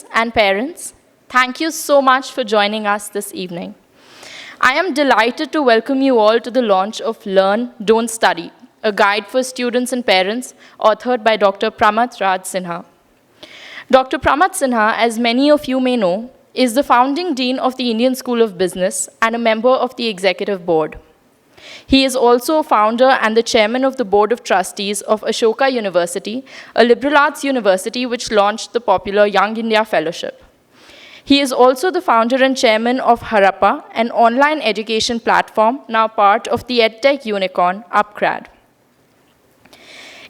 students and parents, thank you so much for joining us this evening. I am delighted to welcome you all to the launch of Learn, Don't Study, a guide for students and parents, authored by Dr. Pramath Raj Sinha. Dr. Pramath Sinha, as many of you may know, is the founding Dean of the Indian School of Business and a member of the Executive Board. He is also a founder and the chairman of the Board of Trustees of Ashoka University, a liberal arts university which launched the popular Young India Fellowship. He is also the founder and chairman of Harappa, an online education platform now part of the edtech unicorn Upgrad.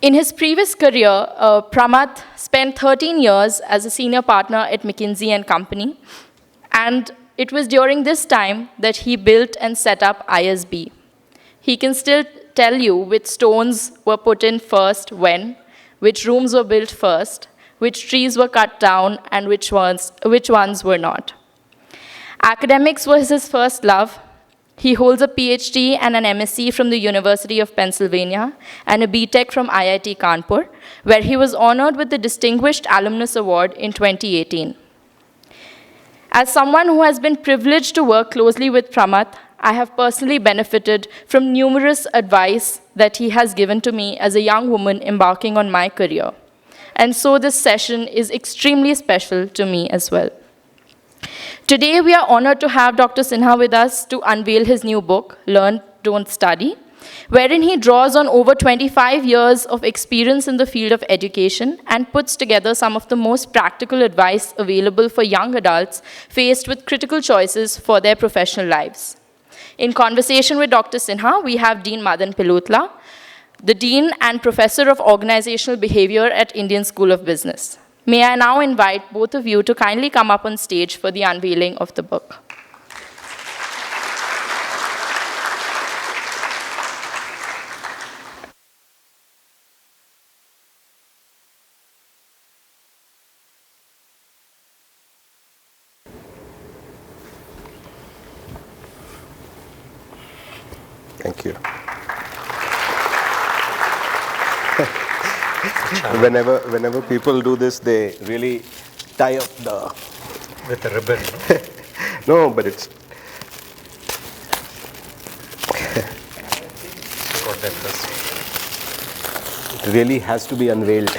In his previous career, Pramath spent 13 years as a senior partner at McKinsey & Company, and it was during this time that he built and set up ISB. He can still tell you which stones were put in first when, which rooms were built first, which trees were cut down, and which ones were not. Academics was his first love. He holds a PhD and an MSc from the University of Pennsylvania and a BTech from IIT Kanpur, where he was honored with the Distinguished Alumnus Award in 2018. As someone who has been privileged to work closely with Pramath, I have personally benefited from numerous advice that he has given to me as a young woman embarking on my career. And so this session is extremely special to me as well. Today, we are honored to have Dr. Sinha with us to unveil his new book, Learn, Don't Study, wherein he draws on over 25 years of experience in the field of education and puts together some of the most practical advice available for young adults faced with critical choices for their professional lives. In conversation with Dr. Sinha, we have Dean Madan Pillutla, the Dean and Professor of Organizational Behavior at Indian School of Business. May I now invite both of you to kindly come up on stage for the unveiling of the book. Thank you. Whenever people do this, they really tie up the... With a ribbon, no? No, but it's... Got that first. It really has to be unveiled.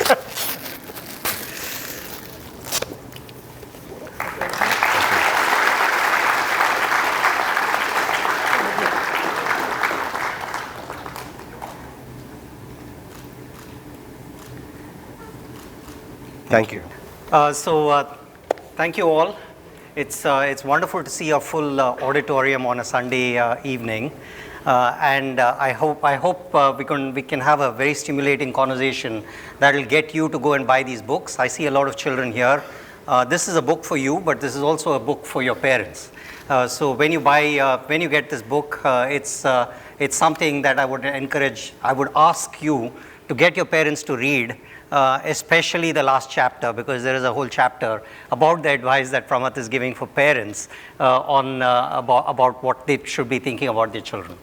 Thank you. Thank you all. It's wonderful to see a full auditorium on a Sunday evening, and I hope we can have a very stimulating conversation that will get you to go and buy these books. I see a lot of children here. This is a book for you, but this is also a book for your parents. So when you get this book, it's something that I would encourage. I would ask you to get your parents to read. Especially the last chapter, because there is a whole chapter about the advice that Pramath is giving for parents about what they should be thinking about their children.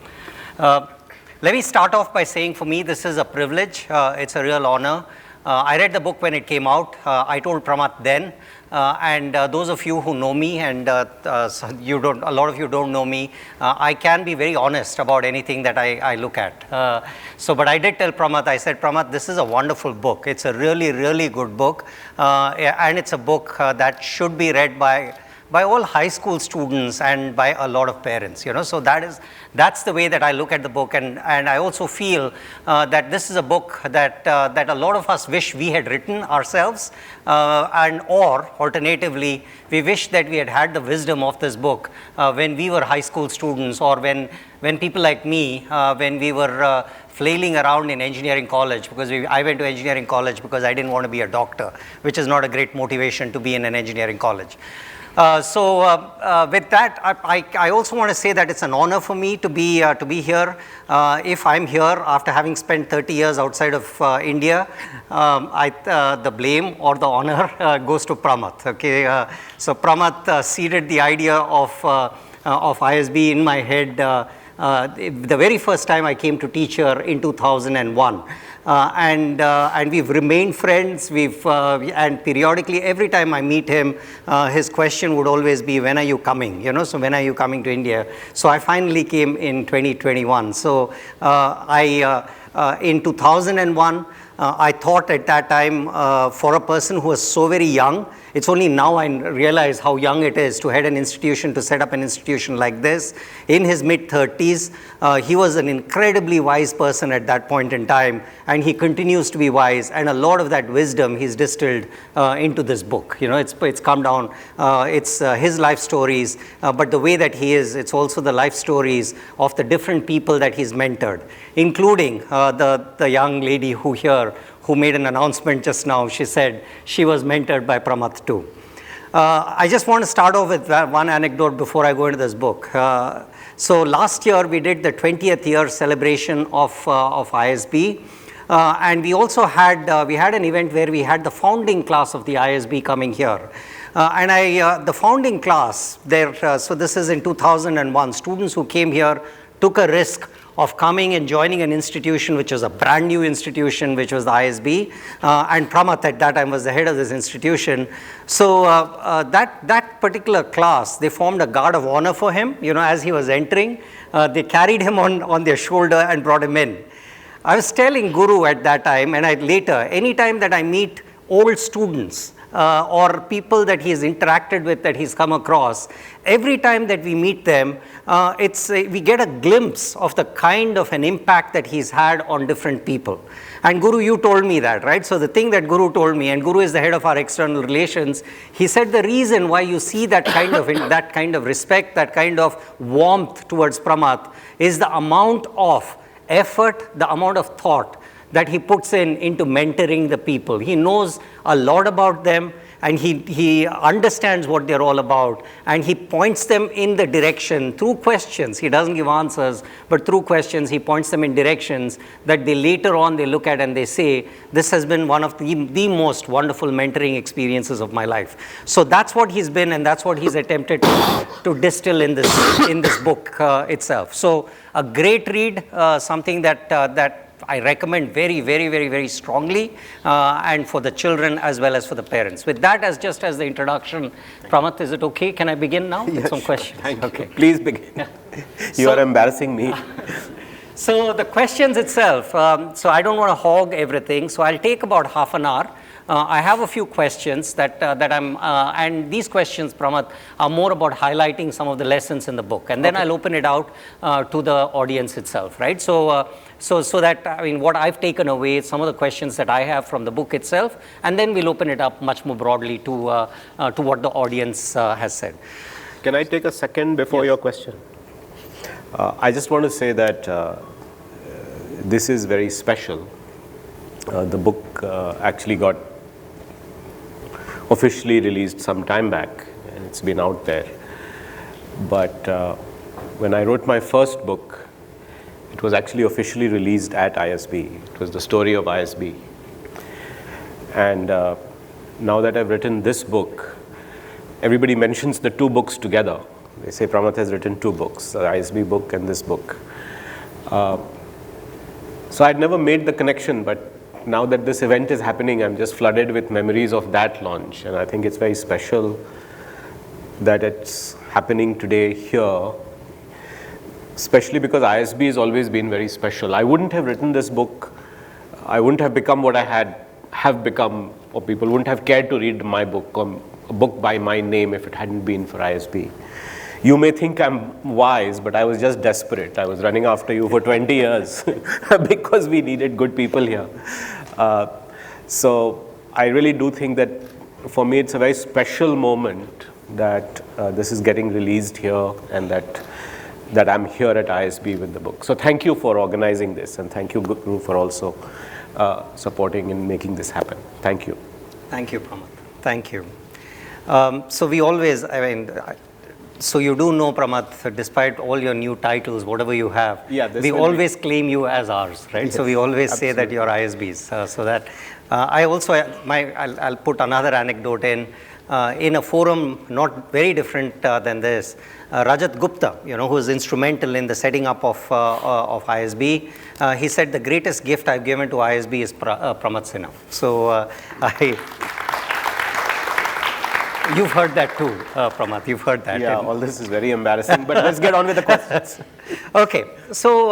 Let me start off by saying, for me, this is a privilege. It's a real honor. I read the book when it came out. I told Pramath then, and those of you who know me, and a lot of you don't know me, I can be very honest about anything that I look at. But I did tell Pramath, I said, Pramath, this is a wonderful book. It's a really, really good book, and it's a book that should be read by all high school students and by a lot of parents, So that's the way that I look at the book, and I also feel that this is a book that a lot of us wish we had written ourselves, or alternatively, we wish that we had the wisdom of this book when we were high school students, or when people like me, when we were flailing around in engineering college, because I went to engineering college because I didn't want to be a doctor, which is not a great motivation to be in an engineering college. With that, I also want to say that it's an honor for me to be here. If I'm here after having spent 30 years outside of India, the blame or the honor goes to Pramath. Okay, so Pramath seeded the idea of ISB in my head the very first time I came to teach here in 2001. And we've remained friends. And periodically, every time I meet him, his question would always be, when are you coming? So when are you coming to India? So I finally came in 2021. So in 2001, I thought at that time, for a person who was so very young, it's only now I realize how young it is to head an institution, to set up an institution like this. In his mid-30s, he was an incredibly wise person at that point in time, and he continues to be wise. And a lot of that wisdom he's distilled into this book. It's come down. It's his life stories, but the way that he is, it's also the life stories of the different people that he's mentored, including the young lady who made an announcement just now. She said she was mentored by Pramath too. I just want to start off with one anecdote before I go into this book. So last year we did the 20th year celebration of ISB. And we also had an event where we had the founding class of the ISB coming here. The founding class there, so this is in 2001, students who came here took a risk of coming and joining an institution which was a brand new institution, which was the ISB, and Pramath at that time was the head of this institution. So that particular class, they formed a guard of honor for him, as he was entering. They carried him on their shoulder and brought him in. I was telling Guru at that time, and later, any time that I meet old students, or people that he's interacted with, that he's come across, every time that we meet them, we get a glimpse of the kind of an impact that he's had on different people. And Guru, you told me that, right? So the thing that Guru told me, and Guru is the head of our external relations, he said the reason why you see that kind of respect, that kind of warmth towards Pramath is the amount of effort, the amount of thought that he puts into mentoring the people. He knows a lot about them, and he understands what they're all about, and he points them in the direction through questions. He doesn't give answers, but through questions he points them in directions that they later on they look at and they say, this has been one of the most wonderful mentoring experiences of my life. So that's what he's been, and that's what he's attempted to distill in this book itself. So a great read, something that I recommend very, very, very, very strongly, and for the children as well as for the parents. With that as the introduction, Pramath, is it okay? Can I begin now with some questions? Thank okay. you. Please begin. You are embarrassing me. So the questions itself, so I don't want to hog everything, so I'll take about half an hour. I have a few questions and these questions, Pramath, are more about highlighting some of the lessons in the book, and then I'll open it out to the audience itself, right? So that, what I've taken away, some of the questions that I have from the book itself, and then we'll open it up much more broadly to what the audience has said. Can I take a second before your question? I just want to say that this is very special. The book actually got officially released some time back, and it's been out there. But when I wrote my first book, it was actually officially released at ISB. It was the story of ISB. And now that I've written this book, everybody mentions the two books together. They say Pramath has written two books, the ISB book and this book. So I'd never made the connection, but now that this event is happening, I'm just flooded with memories of that launch. And I think it's very special that it's happening today here, especially because ISB has always been very special. I wouldn't have written this book, I wouldn't have become what I have become, or people wouldn't have cared to read my book, or a book by my name, if it hadn't been for ISB. You may think I'm wise, but I was just desperate. I was running after you for 20 years because we needed good people here. So I really do think that for me it's a very special moment that this is getting released here, and that I'm here at ISB with the book. So thank you for organizing this, and thank you, Guru, for also supporting and making this happen. Thank you. Thank you, Pramath. Thank you. So we always, so you do know, Pramath, despite all your new titles, whatever you have, we always claim you as ours, right? Yes, so we always say that you're ISBs. So that I'll put another anecdote in a forum not very different than this. Rajat Gupta, who was instrumental in the setting up of ISB, he said the greatest gift I've given to ISB is Pramath Sinha. So you've heard that too, Pramath. You've heard that. Yeah, all this is very embarrassing, but let's get on with the questions. Okay, so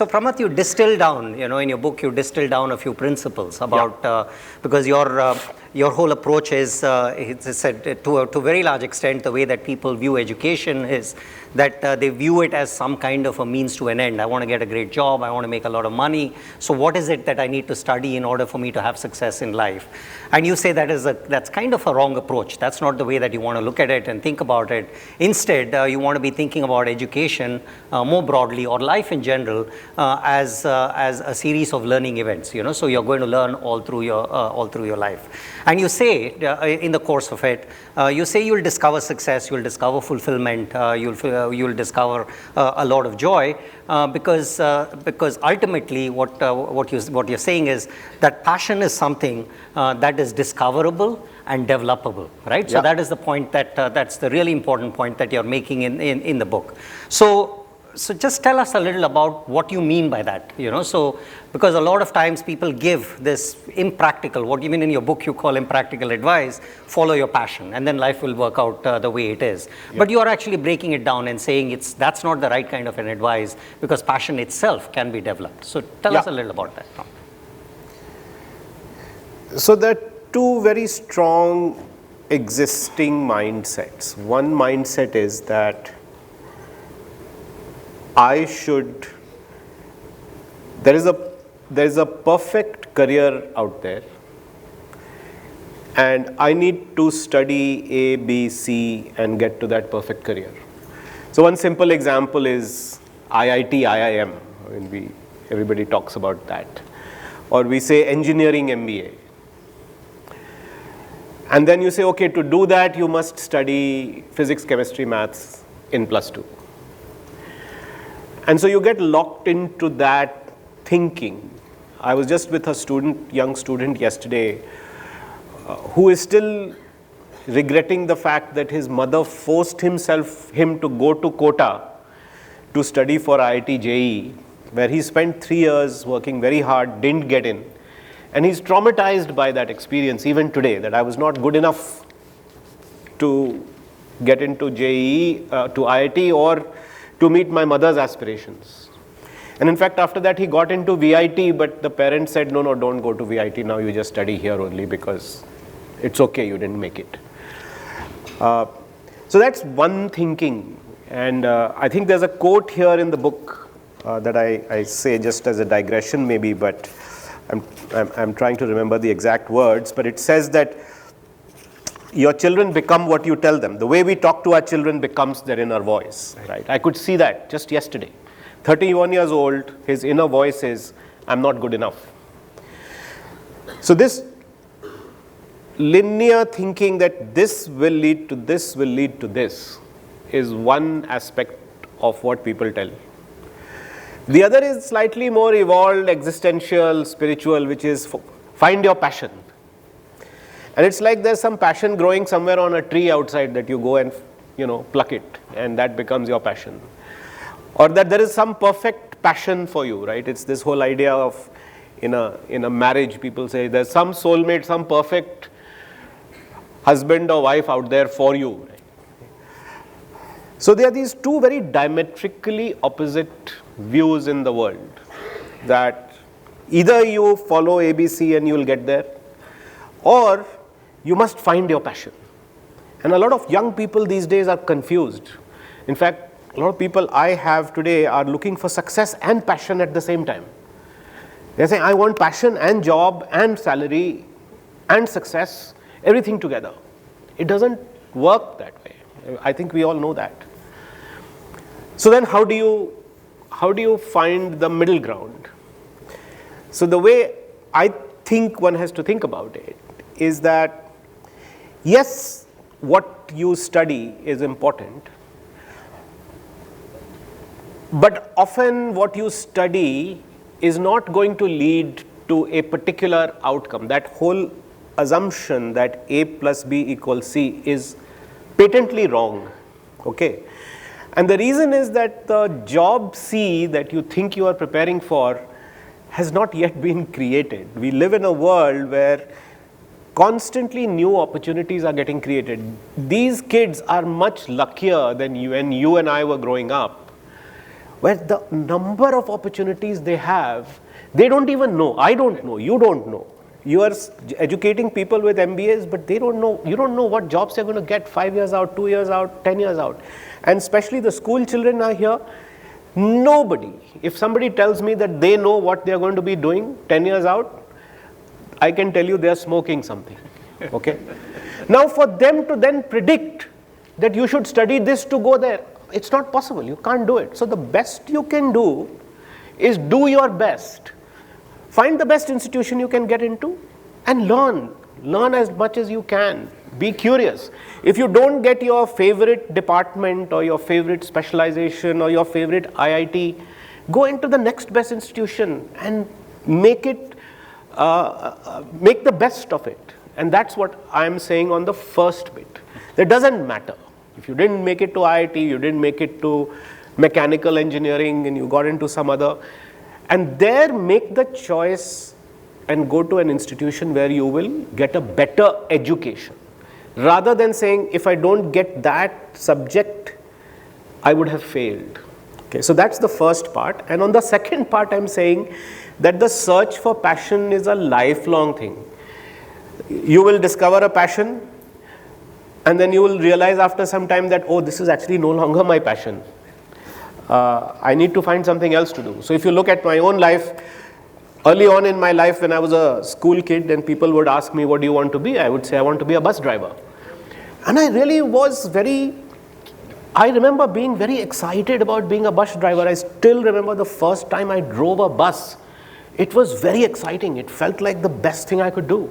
Pramath, you distill down, in your book, you distill down a few principles about, because your whole approach is, it's said to a very large extent, the way that people view education is that they view it as some kind of a means to an end. I want to get a great job, I want to make a lot of money, so what is it that I need to study in order for me to have success in life? And you say that's kind of a wrong approach. That's not the way that you want to look at it and think about it. Instead, you want to be thinking about education more broadly, or life in general, as a series of learning events. So you're going to learn all through your life. And you say in the course of it, you say you'll discover success, you'll discover fulfillment, you'll discover a lot of joy, because ultimately what you're saying is that passion is something that is discoverable and developable, right? So that is the point that's the really important point that you're making in the book. So just tell us a little about what you mean by that, so because a lot of times people give this impractical, what even in your book you call impractical advice, follow your passion and then life will work out the way it is. Yeah. But you are actually breaking it down and saying that's not the right kind of an advice, because passion itself can be developed. So tell us a little about that. So there are two very strong existing mindsets. One mindset is that there is a perfect career out there, and I need to study A, B, C and get to that perfect career. So one simple example is IIT, IIM. Everybody talks about that. Or we say engineering MBA. And then you say, okay, to do that you must study physics, chemistry, maths in +2. And so you get locked into that thinking. I was just with a young student yesterday, who is still regretting the fact that his mother forced him to go to Kota to study for IIT JEE, where he spent 3 years working very hard, didn't get in. And he's traumatized by that experience even today, that I was not good enough to get into JEE, to IIT, or to meet my mother's aspirations. And in fact, after that he got into VIT, but the parents said, no, don't go to VIT now, you just study here only, because it's okay, you didn't make it. So that's one thinking. And I think there's a quote here in the book that I say just as a digression maybe, but I'm trying to remember the exact words, but it says that your children become what you tell them. The way we talk to our children becomes their inner voice, right? I could see that just yesterday. 31 years old, his inner voice is, I'm not good enough. So this linear thinking that this will lead to this will lead to this is one aspect of what people tell. The other is slightly more evolved, existential, spiritual, which is find your passion. And it's like there's some passion growing somewhere on a tree outside that you go and pluck it, and that becomes your passion. Or that there is some perfect passion for you, right? It's this whole idea of in a marriage, people say there's some soulmate, some perfect husband or wife out there for you. Right? So there are these two very diametrically opposite views in the world, that either you follow ABC and you will get there, or you must find your passion. And a lot of young people these days are confused. In fact, a lot of people I have today are looking for success and passion at the same time. They're saying, I want passion and job and salary and success, everything together. It doesn't work that way. I think we all know that. So then how do you find the middle ground? So the way I think one has to think about it is that, yes, what you study is important, but often what you study is not going to lead to a particular outcome. That whole assumption that A plus B equals C is patently wrong, okay? And the reason is that the job C that you think you are preparing for has not yet been created. We live in a world where constantly new opportunities are getting created. These kids are much luckier than when you and I were growing up, where the number of opportunities they have, they don't even know. I don't know. You don't know. You are educating people with MBAs, but they don't know. You don't know what jobs they're going to get 5 years out, 2 years out, 10 years out. And especially the school children are here. Nobody, if somebody tells me that they know what they're going to be doing 10 years out, I can tell you they're smoking something. Okay? Now for them to then predict that you should study this to go there, it's not possible. You can't do it. So the best you can do is do your best. Find the best institution you can get into and learn. Learn as much as you can. Be curious. If you don't get your favorite department or your favorite specialization or your favorite IIT, go into the next best institution and make the best of it. And that's what I'm saying on the first bit. That doesn't matter. If you didn't make it to IIT, you didn't make it to mechanical engineering and you got into some other, and there make the choice and go to an institution where you will get a better education. Rather than saying, if I don't get that subject, I would have failed. Okay, so that's the first part. And on the second part, I'm saying that the search for passion is a lifelong thing. You will discover a passion, and then you will realize after some time that, oh, this is actually no longer my passion. I need to find something else to do. So if you look at my own life, early on in my life when I was a school kid and people would ask me, what do you want to be? I would say, I want to be a bus driver. And I really was I remember being very excited about being a bus driver. I still remember the first time I drove a bus. It was very exciting. It felt like the best thing I could do,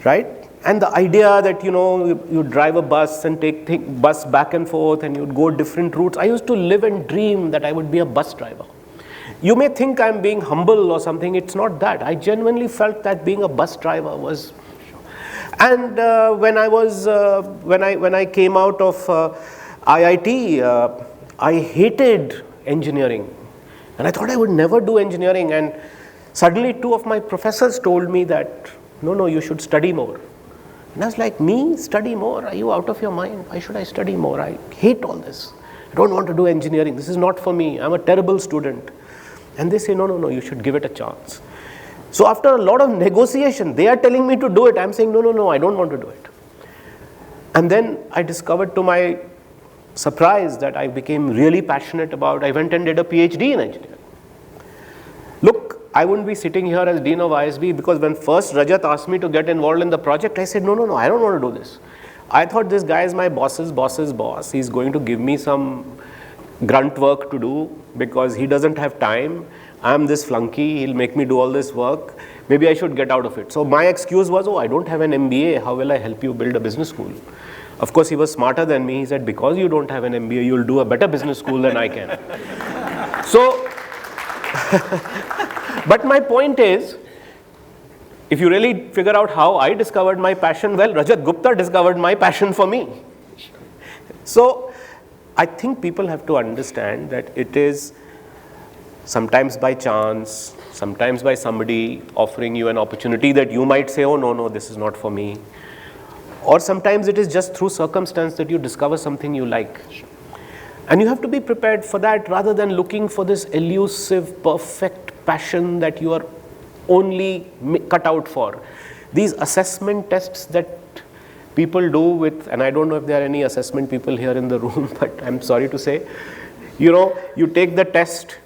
right? And the idea that, you drive a bus and take bus back and forth and you'd go different routes. I used to live and dream that I would be a bus driver. You may think I'm being humble or something. It's not that. I genuinely felt that being a bus driver was. And when I came out of IIT, I hated engineering. And I thought I would never do engineering. And suddenly 2 of my professors told me that, no, you should study more. And I was like, me? Study more? Are you out of your mind? Why should I study more? I hate all this. I don't want to do engineering. This is not for me. I'm a terrible student. And they say, no, you should give it a chance. So after a lot of negotiation, they are telling me to do it. I'm saying, no, I don't want to do it. And then I discovered to my surprise that I became really passionate about, I went and did a PhD in engineering. Look, I wouldn't be sitting here as Dean of ISB because when first Rajat asked me to get involved in the project, I said, no, I don't want to do this. I thought this guy is my boss's boss's boss. He's going to give me some grunt work to do because he doesn't have time. I'm this flunky. He'll make me do all this work. Maybe I should get out of it. So my excuse was, I don't have an MBA. How will I help you build a business school? Of course, he was smarter than me. He said, because you don't have an MBA, you'll do a better business school than I can. So, but my point is, if you really figure out how I discovered my passion, well, Rajat Gupta discovered my passion for me. So, I think people have to understand that it is sometimes by chance, sometimes by somebody offering you an opportunity that you might say, oh, no, this is not for me. Or sometimes it is just through circumstance that you discover something you like. And you have to be prepared for that rather than looking for this elusive, perfect passion that you are only cut out for. These assessment tests that people do with, and I don't know if there are any assessment people here in the room, but I'm sorry to say, you take the test.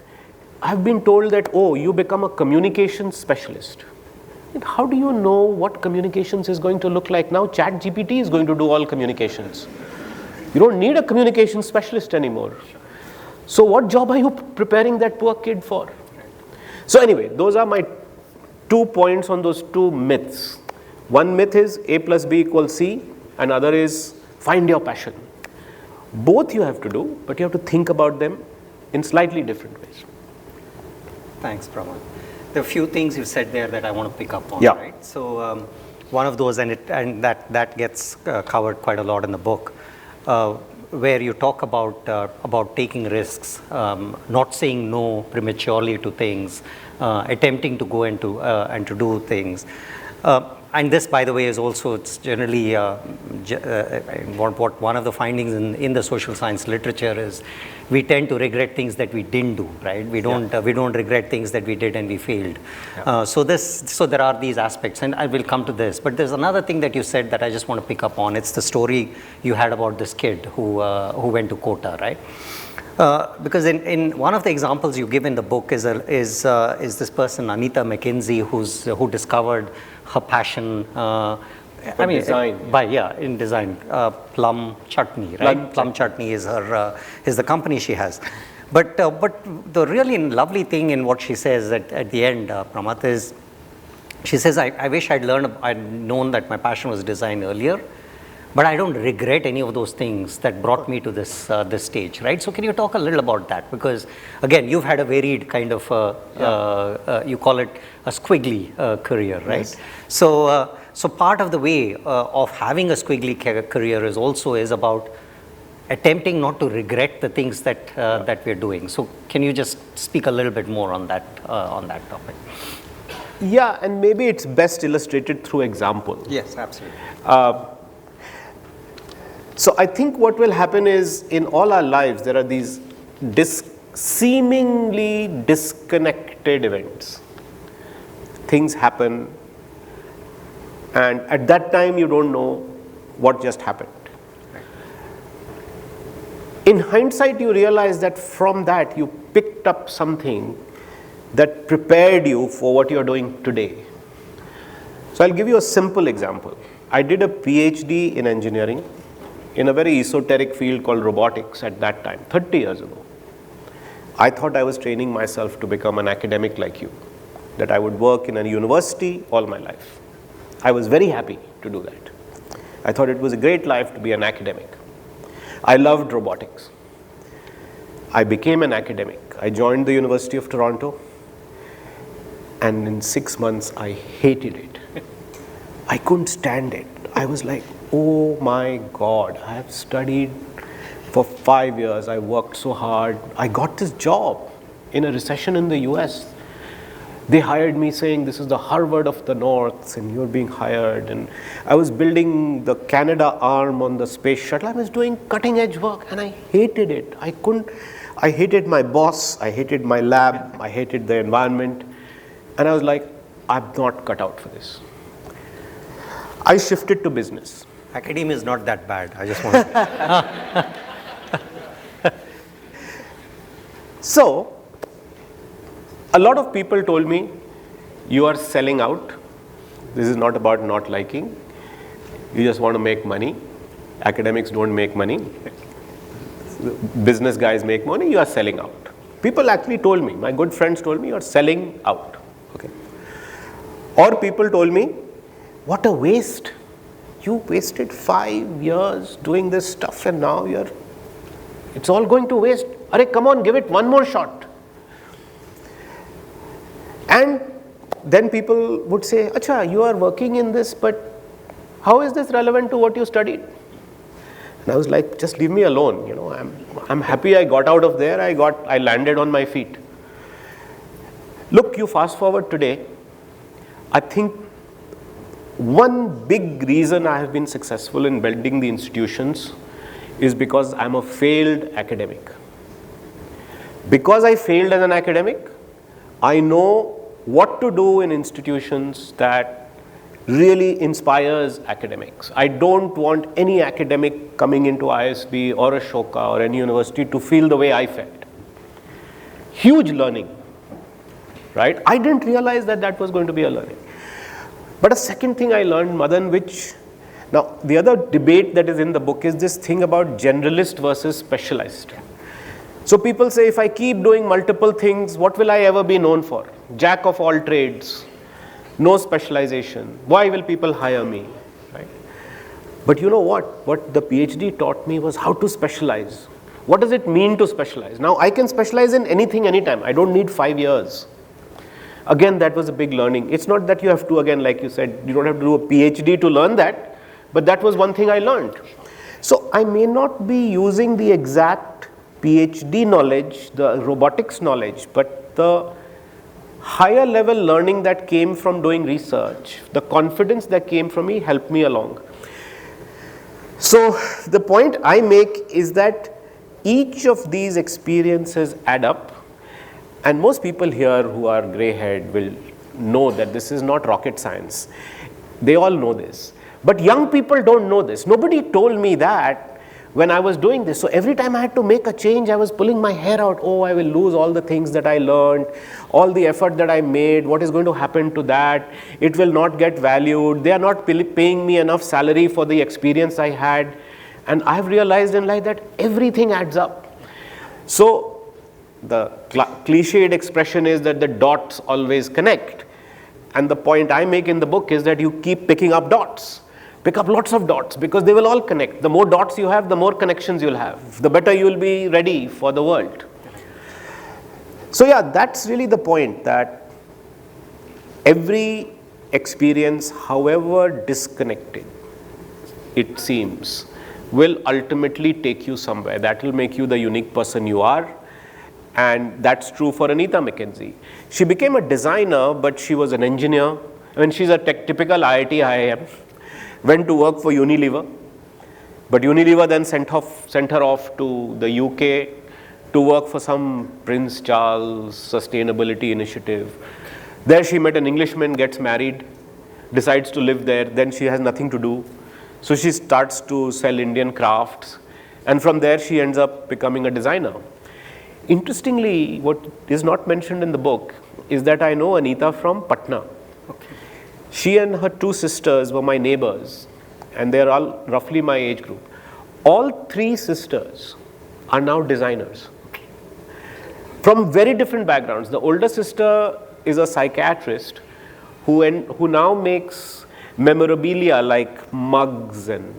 I've been told that, you become a communications specialist. How do you know what communications is going to look like now? ChatGPT is going to do all communications. You don't need a communications specialist anymore. So what job are you preparing that poor kid for? So anyway, those are my 2 points on those 2 myths. One myth is A plus B equals C, another is find your passion. Both you have to do, but you have to think about them in slightly different ways. Thanks, Pramath. There are a few things you said there that I want to pick up on, Yeah. right? So one of those, and that gets covered quite a lot in the book. where you talk about taking risks, not saying no prematurely to things, attempting to go into and to do things. And this, by the way, is also, it's generally what one of the findings in the social science literature is, we tend to regret things that we didn't do, right? We don't regret things that we did and we failed. Yeah. So there are these aspects, and I will come to this. But there's another thing that you said that I just want to pick up on. It's the story you had about this kid who went to Kota, right? Because in one of the examples you give in the book is this person, Anita McKenzie, who discovered her passion design. In design. Plum Chutney, right? Plum Chutney is the company she has. But the really lovely thing in what she says at the end, Pramath, is she says, I wish I'd known that my passion was design earlier, but I don't regret any of those things that brought me to this stage, right? So can you talk a little about that? Because again, you've had a varied kind of, you call it a squiggly career, right? Yes. So part of the way of having a squiggly career is about attempting not to regret the things that we're doing. So can you just speak a little bit more on that topic? Yeah, and maybe it's best illustrated through example. Yes, absolutely. So I think what will happen is, in all our lives, there are these seemingly disconnected events. Things happen, and at that time you don't know what just happened. In hindsight, you realize that from that you picked up something that prepared you for what you're doing today. So I'll give you a simple example. I did a PhD in engineering in a very esoteric field called robotics at that time, 30 years ago. I thought I was training myself to become an academic like you, that I would work in a university all my life. I was very happy to do that. I thought it was a great life to be an academic. I loved robotics. I became an academic. I joined the University of Toronto, and in 6 months I hated it. I couldn't stand it. I was like, oh my God, I have studied for 5 years. I worked so hard. I got this job in a recession in the US. They hired me saying, this is the Harvard of the North and you're being hired. And I was building the Canada arm on the space shuttle. I was doing cutting edge work and I hated it. I hated my boss. I hated my lab. I hated the environment. And I was like, I'm not cut out for this. I shifted to business. Academia is not that bad. I just want to. So, a lot of people told me, you are selling out. This is not about not liking. You just want to make money. Academics don't make money. Business guys make money. You are selling out. People actually told me, my good friends told me, you are selling out. Okay. Or people told me, what a waste. You wasted 5 years doing this stuff and now it's all going to waste. Arey, come on, give it one more shot. And then people would say, Acha, you are working in this, but how is this relevant to what you studied? And I was like, just leave me alone. You know, I'm happy I got out of there. I landed on my feet. Look, you fast forward today. I think one big reason I have been successful in building the institutions is because I'm a failed academic. Because I failed as an academic, I know what to do in institutions that really inspires academics. I don't want any academic coming into ISB or Ashoka or any university to feel the way I felt. Huge learning, right? I didn't realize that was going to be a learning. But a second thing I learned, Madan, now the other debate that is in the book is this thing about generalist versus specialized. So people say, if I keep doing multiple things, what will I ever be known for? Jack of all trades, no specialization. Why will people hire me? Right? But you know what? What the PhD taught me was how to specialize. What does it mean to specialize? Now I can specialize in anything, anytime. I don't need 5 years. Again, that was a big learning. It's not that you have to, again, like you said, you don't have to do a PhD to learn that, but that was one thing I learned. So I may not be using the exact PhD knowledge, the robotics knowledge, but the higher level learning that came from doing research, the confidence that came from me helped me along. So the point I make is that each of these experiences add up, and most people here who are grey-haired will know that this is not rocket science. They all know this. But young people don't know this. Nobody told me that when I was doing this. So every time I had to make a change, I was pulling my hair out. Oh, I will lose all the things that I learned, all the effort that I made. What is going to happen to that? It will not get valued. They are not paying me enough salary for the experience I had. And I've realized in life that everything adds up. So the cliched expression is that the dots always connect. And the point I make in the book is that you keep picking up dots. Pick up lots of dots, because they will all connect. The more dots you have, the more connections you'll have. The better you will be ready for the world. So yeah, that's really the point, that every experience, however disconnected it seems, will ultimately take you somewhere. That will make you the unique person you are. And that's true for Anita McKenzie. She became a designer, but she was an engineer. I mean, she's a typical IIT IIM. Went to work for Unilever, but Unilever then sent her off to the UK to work for some Prince Charles sustainability initiative. There she met an Englishman, gets married, decides to live there, then she has nothing to do. So she starts to sell Indian crafts, and from there she ends up becoming a designer. Interestingly, what is not mentioned in the book is that I know Anita from Patna. She and her two sisters were my neighbors, and they're all roughly my age group. All three sisters are now designers from very different backgrounds. The older sister is a psychiatrist who now makes memorabilia like mugs and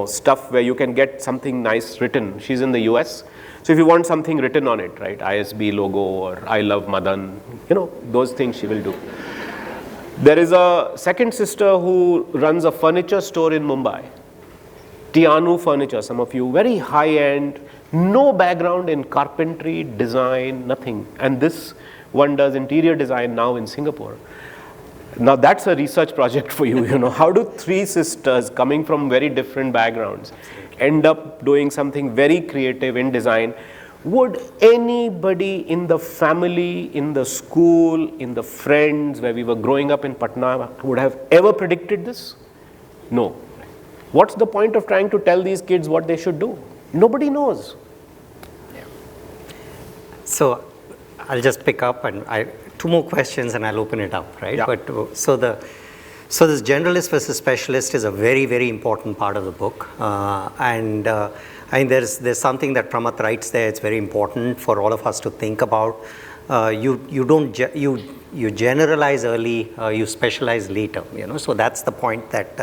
stuff where you can get something nice written. She's in the US. So if you want something written on it, right, ISB logo or I love Madan, those things she will do. There is a second sister who runs a furniture store in Mumbai, Tianu Furniture, some of you, very high-end, no background in carpentry, design, nothing. And this one does interior design now in Singapore. Now that's a research project for you, how do three sisters coming from very different backgrounds end up doing something very creative in design? Would anybody in the family, in the school, in the friends where we were growing up in Patna would have ever predicted this? No. What's the point of trying to tell these kids what they should do? Nobody knows. Yeah. So I'll just pick up and two more questions and I'll open it up, right? Yeah. But so this generalist versus specialist is a very, very important part of the book, I think there's something that Pramath writes there. It's very important for all of us to think about. You generalize early, you specialize later. So that's the point that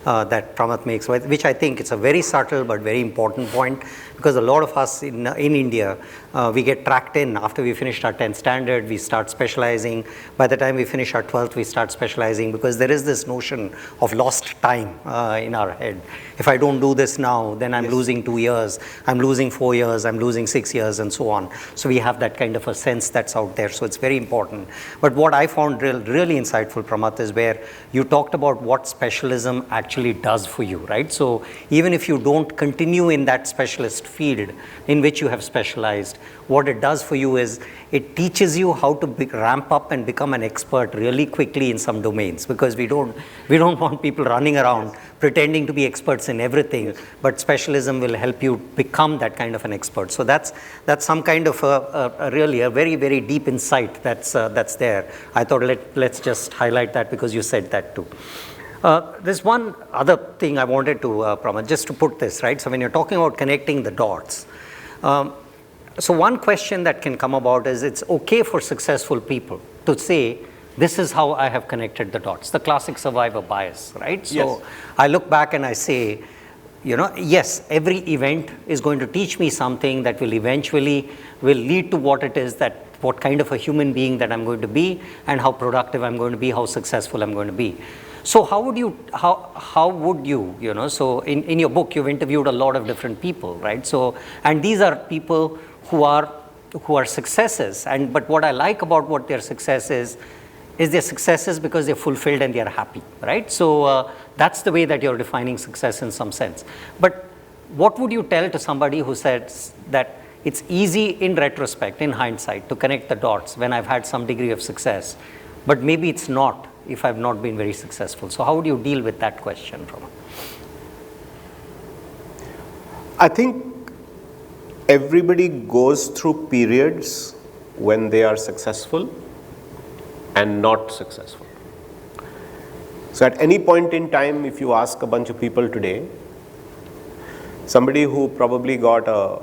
Pramath makes, which I think it's a very subtle but very important point, because a lot of us in India, we get tracked in after we finished our 10th standard, we start specializing. By the time we finish our 12th, we start specializing, because there is this notion of lost time in our head. If I don't do this now, then I'm losing 2 years, I'm losing 4 years, I'm losing 6 years, and so on. So we have that kind of a sense that's out there. So it's very important. But what I found really insightful, Pramath, is where you talked about what specialism actually does for you, right? So even if you don't continue in that specialist field in which you have specialized, what it does for you is it teaches you how to ramp up and become an expert really quickly in some domains, because we don't want people running around pretending to be experts in everything, but specialism will help you become that kind of an expert. So that's some kind of a really a very, very deep insight that's there. I thought let's just highlight that because you said that too. There's one other thing I wanted to, Pramath, just to put this, right? So when you're talking about connecting the dots, so one question that can come about is it's okay for successful people to say, this is how I have connected the dots, the classic survivor bias, right? So I look back and I say, yes, every event is going to teach me something that will eventually lead to what kind of a human being that I'm going to be and how productive I'm going to be, how successful I'm going to be. So how would you, so in your book, you've interviewed a lot of different people, right? So, and these are people who are successes, but what I like about what their success is their successes because they're fulfilled and they're happy, right? So that's the way that you're defining success in some sense. But what would you tell to somebody who says that it's easy in retrospect, in hindsight, to connect the dots when I've had some degree of success, but maybe it's not if I've not been very successful? So how would you deal with that question, Pramath? I think everybody goes through periods when they are successful and not successful. So at any point in time, if you ask a bunch of people today, somebody who probably got a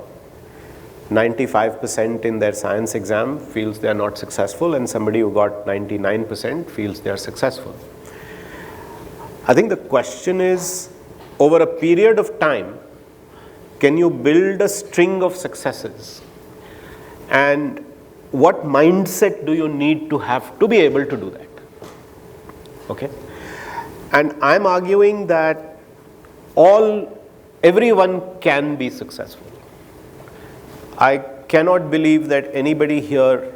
95% in their science exam feels they are not successful, and somebody who got 99% feels they are successful. I think the question is, over a period of time, can you build a string of successes? And what mindset do you need to have to be able to do that? Okay? And I'm arguing that everyone can be successful. I cannot believe that anybody here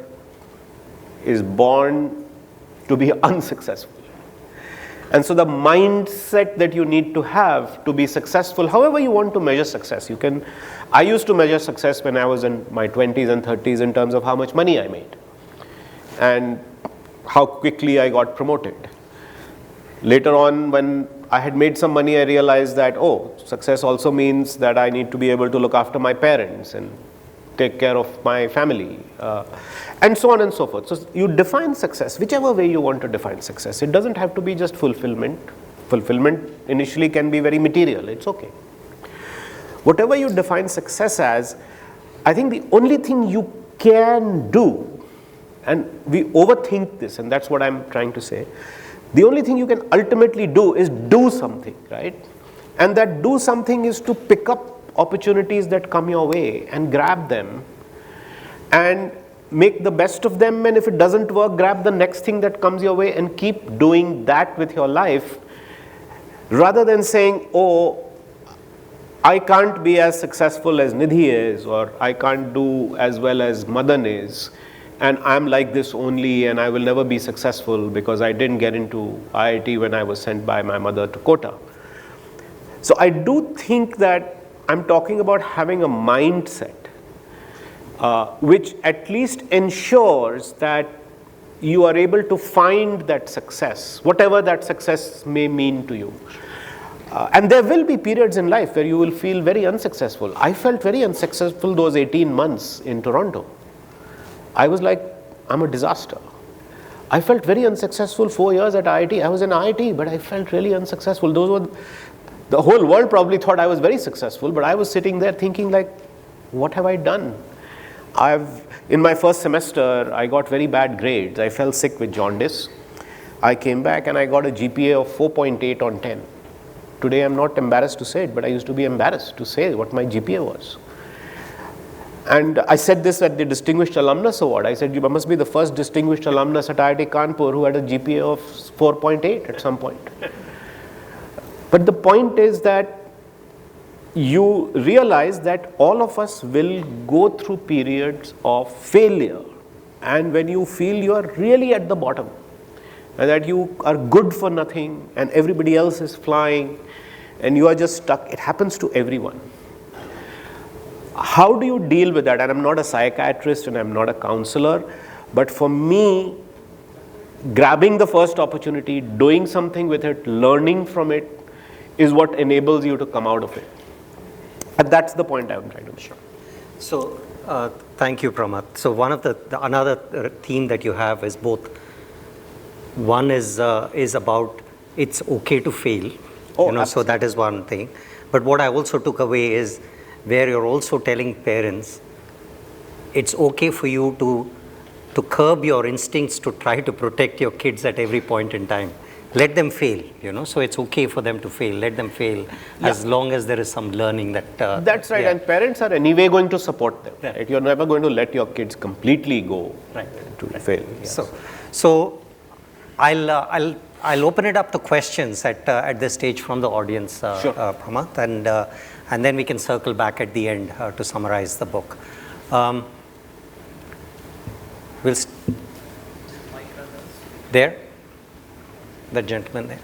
is born to be unsuccessful. And so the mindset that you need to have to be successful, however you want to measure success, I used to measure success when I was in my 20s and 30s in terms of how much money I made and how quickly I got promoted. Later on, when I had made some money, I realized that, success also means that I need to be able to look after my parents and take care of my family, and so on and so forth. So you define success, whichever way you want to define success. It doesn't have to be just fulfillment. Fulfillment initially can be very material, it's okay. Whatever you define success as, I think the only thing you can do, and we overthink this, and that's what I'm trying to say, the only thing you can ultimately do is do something, right? And that do something is to pick up opportunities that come your way and grab them and make the best of them, and if it doesn't work, grab the next thing that comes your way and keep doing that with your life, rather than saying, I can't be as successful as Nidhi is, or I can't do as well as Madan is, and I'm like this only, and I will never be successful because I didn't get into IIT when I was sent by my mother to Kota. So I do think that I'm talking about having a mindset which at least ensures that you are able to find that success, whatever that success may mean to you. And there will be periods in life where you will feel very unsuccessful. I felt very unsuccessful those 18 months in Toronto. I was like, I'm a disaster. I felt very unsuccessful 4 years at IIT. I was in IIT, but I felt really unsuccessful. The whole world probably thought I was very successful, but I was sitting there thinking like, what have I done? In my first semester, I got very bad grades. I fell sick with jaundice. I came back and I got a GPA of 4.8 on 10. Today I'm not embarrassed to say it, but I used to be embarrassed to say what my GPA was. And I said this at the Distinguished Alumnus Award. I said, you must be the first distinguished alumnus at IIT Kanpur who had a GPA of 4.8 at some point. But the point is that you realize that all of us will go through periods of failure, and when you feel you are really at the bottom and that you are good for nothing and everybody else is flying and you are just stuck, it happens to everyone. How do you deal with that? And I'm not a psychiatrist and I'm not a counselor, but for me, grabbing the first opportunity, doing something with it, learning from it is what enables you to come out of it. And that's the point I'm trying to make. So, thank you, Pramath. So, another theme that you have is both. One is about it's okay to fail. So that is one thing. But what I also took away is where you're also telling parents it's okay for you to curb your instincts to try to protect your kids at every point in time. Let them fail, so it's okay for them to fail. Let them fail as long as there is some learning that. That's right, and parents are anyway going to support them. Right? You're never going to let your kids completely go to fail. Yes. So I'll I'll open it up to questions at this stage from the audience, Sure. Pramath, and then we can circle back at the end to summarize the book. There, the gentleman there.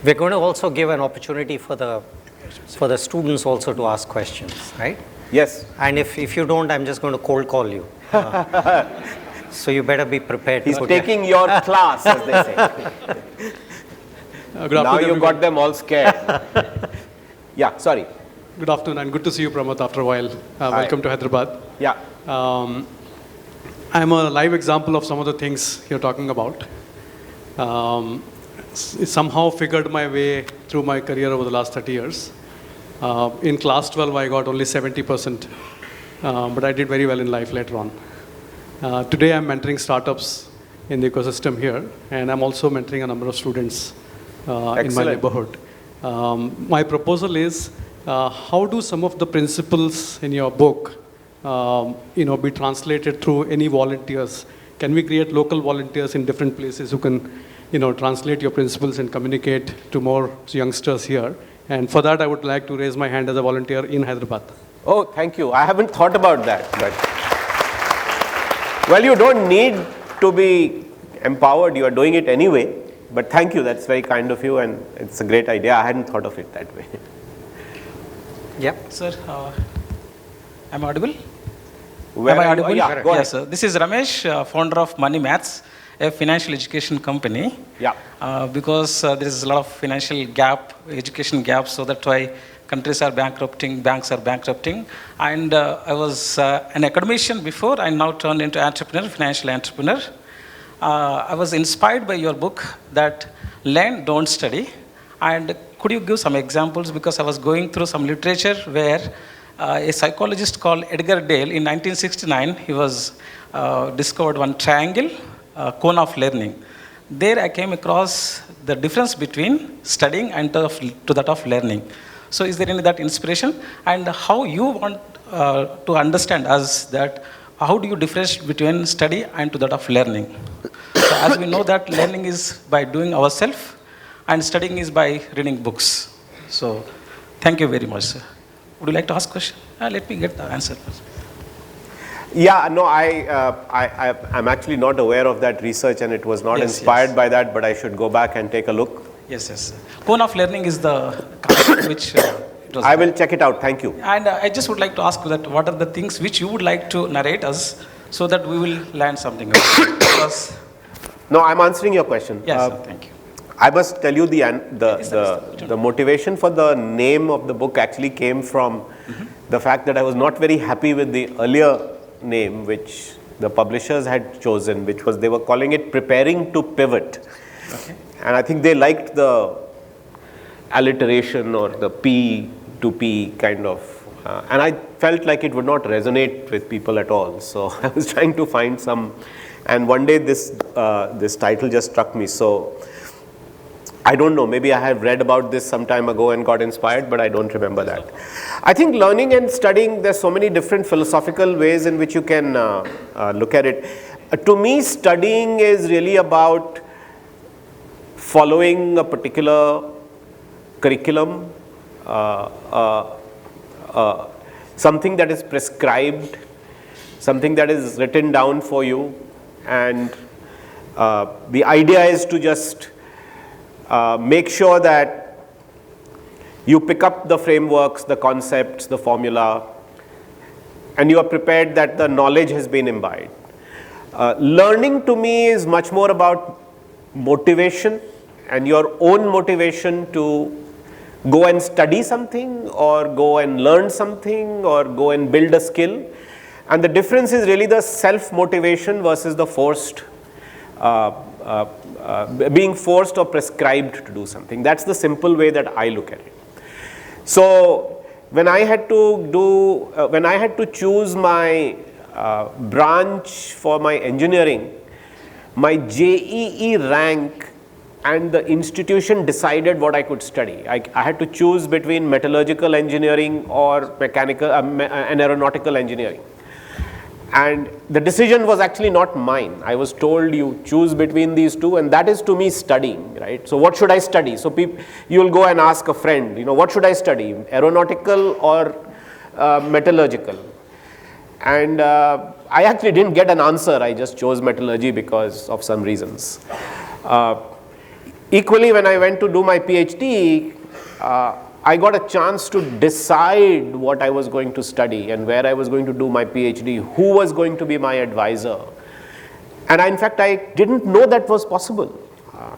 We're going to also give an opportunity for the students also to ask questions, right? Yes. And if you don't, I'm just going to cold call you. So you better be prepared. He's taking your class, as they say. Now you got them all scared. Yeah, sorry. Good afternoon, and good to see you, Pramath, after a while. Welcome to Hyderabad. Yeah. I'm a live example of some of the things you're talking about. Somehow figured my way through my career over the last 30 years. In class 12, I got only 70%, but I did very well in life later on. Today, I'm mentoring startups in the ecosystem here, and I'm also mentoring a number of students in my neighborhood. My proposal is, how do some of the principles in your book be translated through any volunteers? Can we create local volunteers in different places who can translate your principles and communicate to more youngsters here? And for that, I would like to raise my hand as a volunteer in Hyderabad. Oh, thank you. I haven't thought about that. But well, you don't need to be empowered. You are doing it anyway. But thank you. That's very kind of you, and it's a great idea. I hadn't thought of it that way. Yep. Sir, I'm audible? Where Am I are you? audible? Oh, yeah, go Yes, ahead. sir. This is Ramesh, founder of Money Maths, a financial education company. Yeah. Because there is a lot of financial gap, education gap, so that's why countries are bankrupting, banks are bankrupting. And I was an academician before, I now turned into entrepreneur, financial entrepreneur. I was inspired by your book that learn, don't study. And could you give some examples? Because I was going through some literature where a psychologist called Edgar Dale in 1969, he was discovered one triangle, cone of learning. There I came across the difference between studying and to that of learning. So is there any that inspiration? And how you want to understand us that how do you differentiate between study and to that of learning? So as we know that learning is by doing ourselves and studying is by reading books. So thank you very much, sir. Would you like to ask a question? Let me get the answer first. Yeah, no, I'm actually not aware of that research, and it was not inspired by that, but I should go back and take a look. Yes, yes. Cone of learning is the concept which it was. I will check it out. Thank you. And I just would like to ask that what are the things which you would like to narrate us so that we will learn something else. Because No, I'm answering your question. yes, sir, thank you. I must tell you the motivation for the name of the book actually came from the fact that I was not very happy with the earlier name which the publishers had chosen, which was they were calling it Preparing to Pivot. Okay. And I think they liked the alliteration or the P to P kind of, and I felt like it would not resonate with people at all. So I was trying to find some, and one day this title just struck me. So I don't know, maybe I have read about this some time ago and got inspired, but I don't remember that. I think learning and studying, there's so many different philosophical ways in which you can look at it. To me, studying is really about following a particular curriculum, something that is prescribed, something that is written down for you, and the idea is to just make sure that you pick up the frameworks, the concepts, the formula, and you are prepared that the knowledge has been imbibed. Learning to me is much more about motivation and your own motivation to go and study something or go and learn something or go and build a skill. And the difference is really the self-motivation versus the forced being forced or prescribed to do something. That's the simple way that I look at it. So when I had to choose my branch for my engineering, my JEE rank and the institution decided what I could study. I had to choose between metallurgical engineering or mechanical and aeronautical engineering. And the decision was actually not mine. I was told you choose between these two, and that is to me studying, right? So what should I study? So you'll go and ask a friend, what should I study? Aeronautical or metallurgical? And I actually didn't get an answer. I just chose metallurgy because of some reasons. Equally, when I went to do my PhD, I got a chance to decide what I was going to study and where I was going to do my PhD, who was going to be my advisor. And in fact, I didn't know that was possible.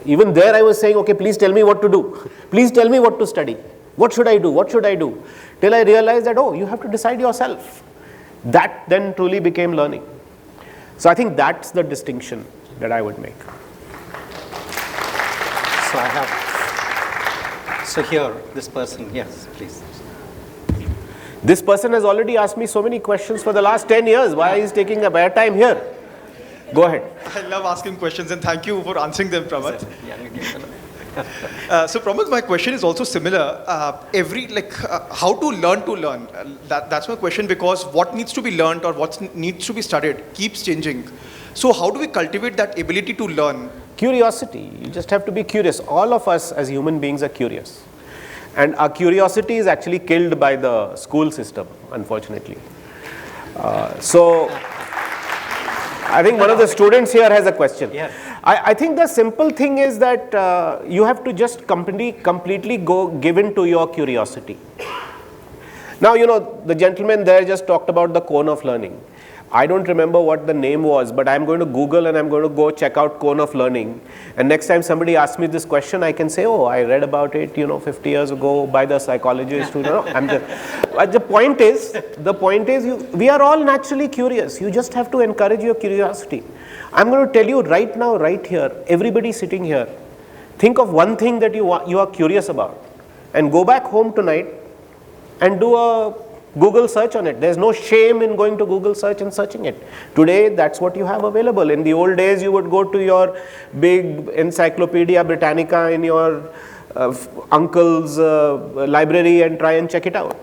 Even there I was saying, okay, please tell me what to do. Please tell me what to study. What should I do? What should I do? Till I realized that, you have to decide yourself. That then truly became learning. So I think that's the distinction that I would make. So here, this person, yes, please. This person has already asked me so many questions for the last 10 years. Why is he taking a bad time here? Go ahead. I love asking questions, and thank you for answering them, Pramath. So Pramath, my question is also similar. How to learn. That's my question, because what needs to be learned or what needs to be studied keeps changing. So how do we cultivate that ability to learn? Curiosity. You just have to be curious. All of us as human beings are curious. And our curiosity is actually killed by the school system, unfortunately. So I think one of the students here has a question. Yes. I think the simple thing is that you have to just completely go give in to your curiosity. Now, the gentleman there just talked about the cone of learning. I don't remember what the name was, but I'm going to Google and I'm going to go check out cone of learning. And next time somebody asks me this question, I can say, I read about it, 50 years ago by the psychologist. But the point is, we are all naturally curious. You just have to encourage your curiosity. I'm going to tell you right now, right here, everybody sitting here, think of one thing that you are curious about, and go back home tonight and do a Google search on it. There's no shame in going to Google search and searching it. Today, that's what you have available. In the old days, you would go to your big Encyclopedia Britannica in your uncle's library and try and check it out.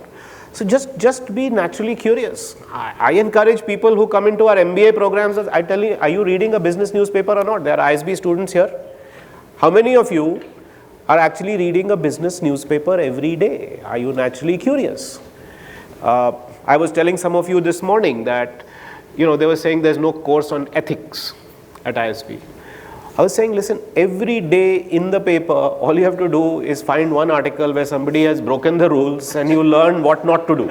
So just be naturally curious. I encourage people who come into our MBA programs, I tell you, are you reading a business newspaper or not? There are ISB students here. How many of you are actually reading a business newspaper every day? Are you naturally curious? I was telling some of you this morning that, they were saying there's no course on ethics at ISB. I was saying, listen, every day in the paper, all you have to do is find one article where somebody has broken the rules and you learn what not to do,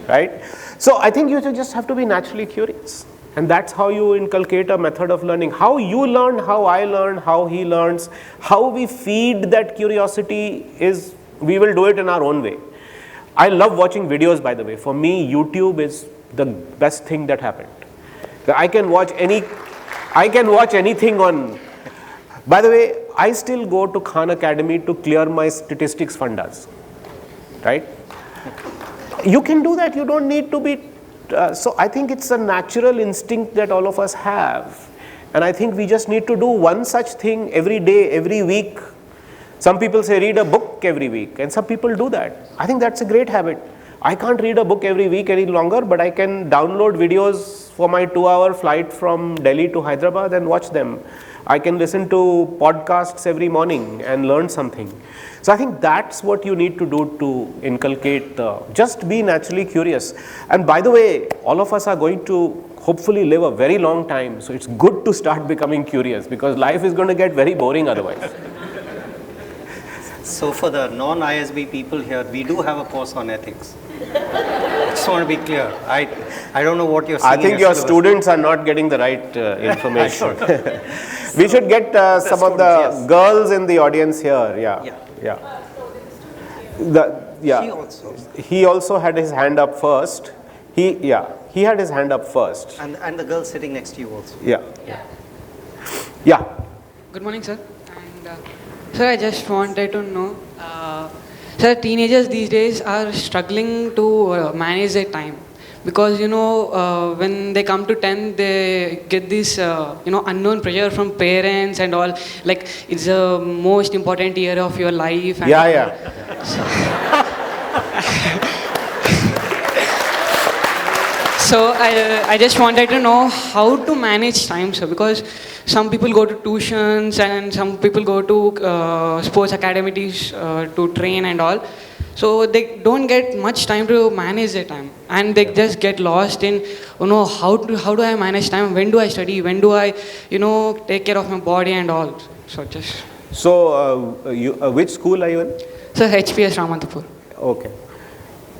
right? So I think you just have to be naturally curious. And that's how you inculcate a method of learning. How you learn, how I learn, how he learns, how we feed that curiosity is, we will do it in our own way. I love watching videos, by the way. For me, YouTube is the best thing that happened. I can watch anything on. By the way, I still go to Khan Academy to clear my statistics fundas, right? You can do that. You don't need to be. So I think it's a natural instinct that all of us have, and I think we just need to do one such thing every day, every week. Some people say read a book every week, and some people do that. I think that's a great habit. I can't read a book every week any longer, but I can download videos for my 2-hour flight from Delhi to Hyderabad and watch them. I can listen to podcasts every morning and learn something. So I think that's what you need to do to inculcate, just be naturally curious. And by the way, all of us are going to hopefully live a very long time. So it's good to start becoming curious, because life is going to get very boring otherwise. So for the non-ISB people here, we do have a course on ethics. I just want to be clear. I don't know what you're saying. I think your students are not getting the right information. We should get some of the girls in the audience here. Yeah. He also had his hand up first. He had his hand up first. And the girl sitting next to you also. Yeah. Good morning, sir. And sir, I just wanted to know, sir, teenagers these days are struggling to manage their time, because when they come to 10, they get this unknown pressure from parents and all, like it's the most important year of your life. And So I just wanted to know how to manage time, sir, because some people go to tuitions and some people go to sports academies to train and all. So they don't get much time to manage their time, and they just get lost in, how do I manage time? When do I study? When do I, take care of my body and all? So just. So, which school are you in? So HPS Ramantapur. Okay.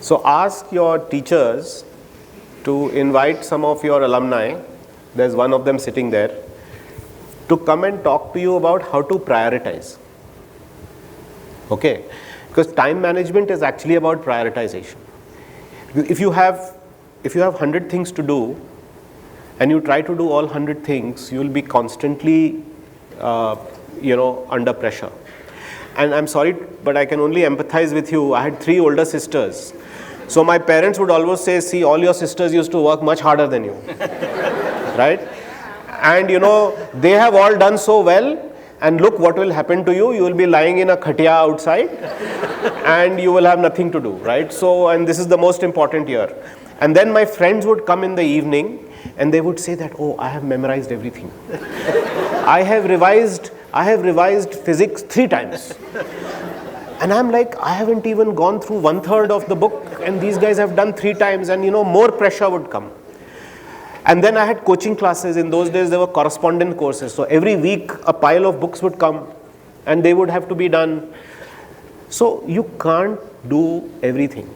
So ask your teachers to invite some of your alumni, there's one of them sitting there, to come and talk to you about how to prioritize. Okay? Because time management is actually about prioritization. If you have 100 things to do and you try to do all 100 things, you will be constantly under pressure. And I'm sorry, but I can only empathize with you. I had 3 older sisters. So my parents would always say, see, all your sisters used to work much harder than you. Right? And they have all done so well, and look what will happen to you. You will be lying in a khatia outside and you will have nothing to do, right? So, and this is the most important year. And then my friends would come in the evening and they would say that, oh, I have memorized everything. I have revised physics 3 times. And I'm like, I haven't even gone through 1/3 of the book, and these guys have done 3 times, and more pressure would come. And then I had coaching classes. In those days, there were correspondence courses. So every week, a pile of books would come, and they would have to be done. So you can't do everything.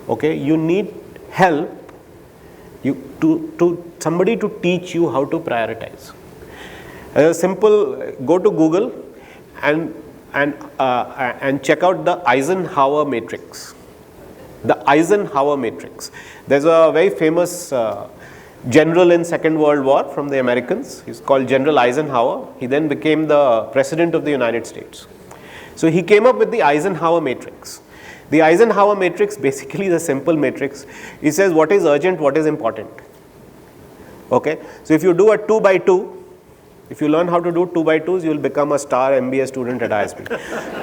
Okay, you need help. Somebody to teach you how to prioritize. Simple, go to Google and check out the Eisenhower matrix. The Eisenhower matrix. There's a very famous general in Second World War from the Americans. He's called General Eisenhower. He then became the President of the United States. So he came up with the Eisenhower matrix. The Eisenhower matrix, basically the simple matrix, it says what is urgent, what is important. Okay, so if you do a 2x2, if you learn how to do 2x2s, you will become a star MBA student at ISB.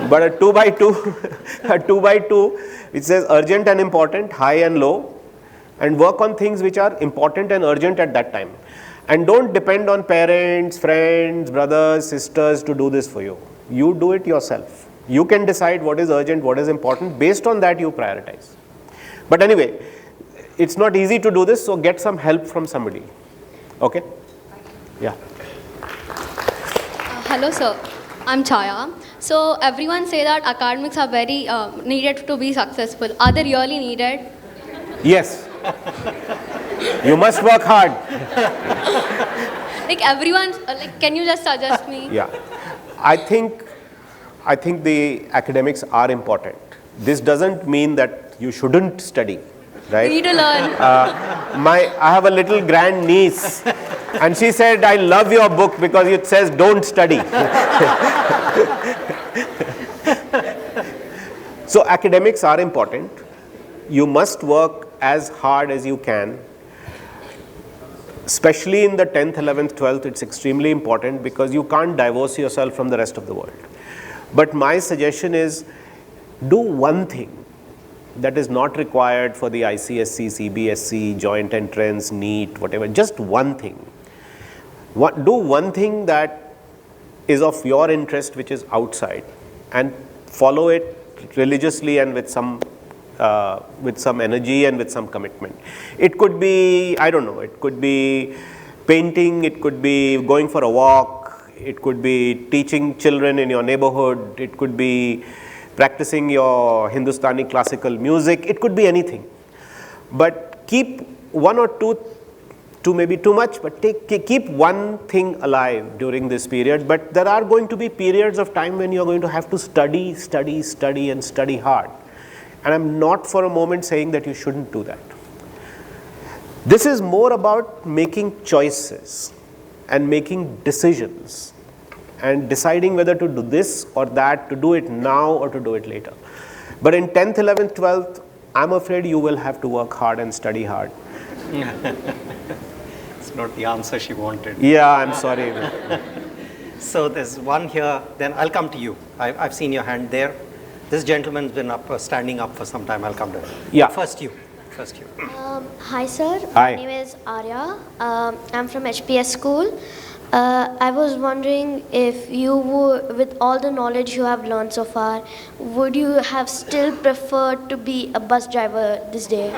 But a 2x2, it says urgent and important, high and low, and work on things which are important and urgent at that time. And don't depend on parents, friends, brothers, sisters to do this for you. You do it yourself. You can decide what is urgent, what is important. Based on that, you prioritize. But anyway, it's not easy to do this, so get some help from somebody. Okay? Yeah. Hello, sir. I'm Chaya. So everyone say that academics are very needed to be successful. Are they really needed? Yes. You must work hard. Like everyone, can you just suggest me? Yeah. I think the academics are important. This doesn't mean that you shouldn't study, right? You need to learn. I have a little grand niece, and she said, I love your book because it says don't study. So academics are important. You must work as hard as you can. Especially in the 10th, 11th, 12th, it's extremely important because you can't divorce yourself from the rest of the world. But my suggestion is, do one thing that is not required for the ICSC, CBSC, joint entrance, NEET, whatever, just one thing. Do one thing that is of your interest, which is outside, and follow it religiously and with some energy and with some commitment. It could be, I don't know, it could be painting, it could be going for a walk, it could be teaching children in your neighborhood, it could be practicing your Hindustani classical music, it could be anything. But keep one or two maybe too much, but keep one thing alive during this period. But there are going to be periods of time when you're going to have to study and study hard. And I'm not for a moment saying that you shouldn't do that. This is more about making choices and making decisions and deciding whether to do this or that, to do it now or to do it later. But in 10th, 11th, 12th, I'm afraid you will have to work hard and study hard. It's not the answer she wanted. Yeah, I'm sorry. So there's one here, then I'll come to you. I've seen your hand there. This gentleman's been standing up for some time. I'll come to him. Yeah. First you. first you. Hi, sir. Hi. My name is Arya. I'm from HPS school. I was wondering if you would, with all the knowledge you have learned so far, would you have still preferred to be a bus driver this day?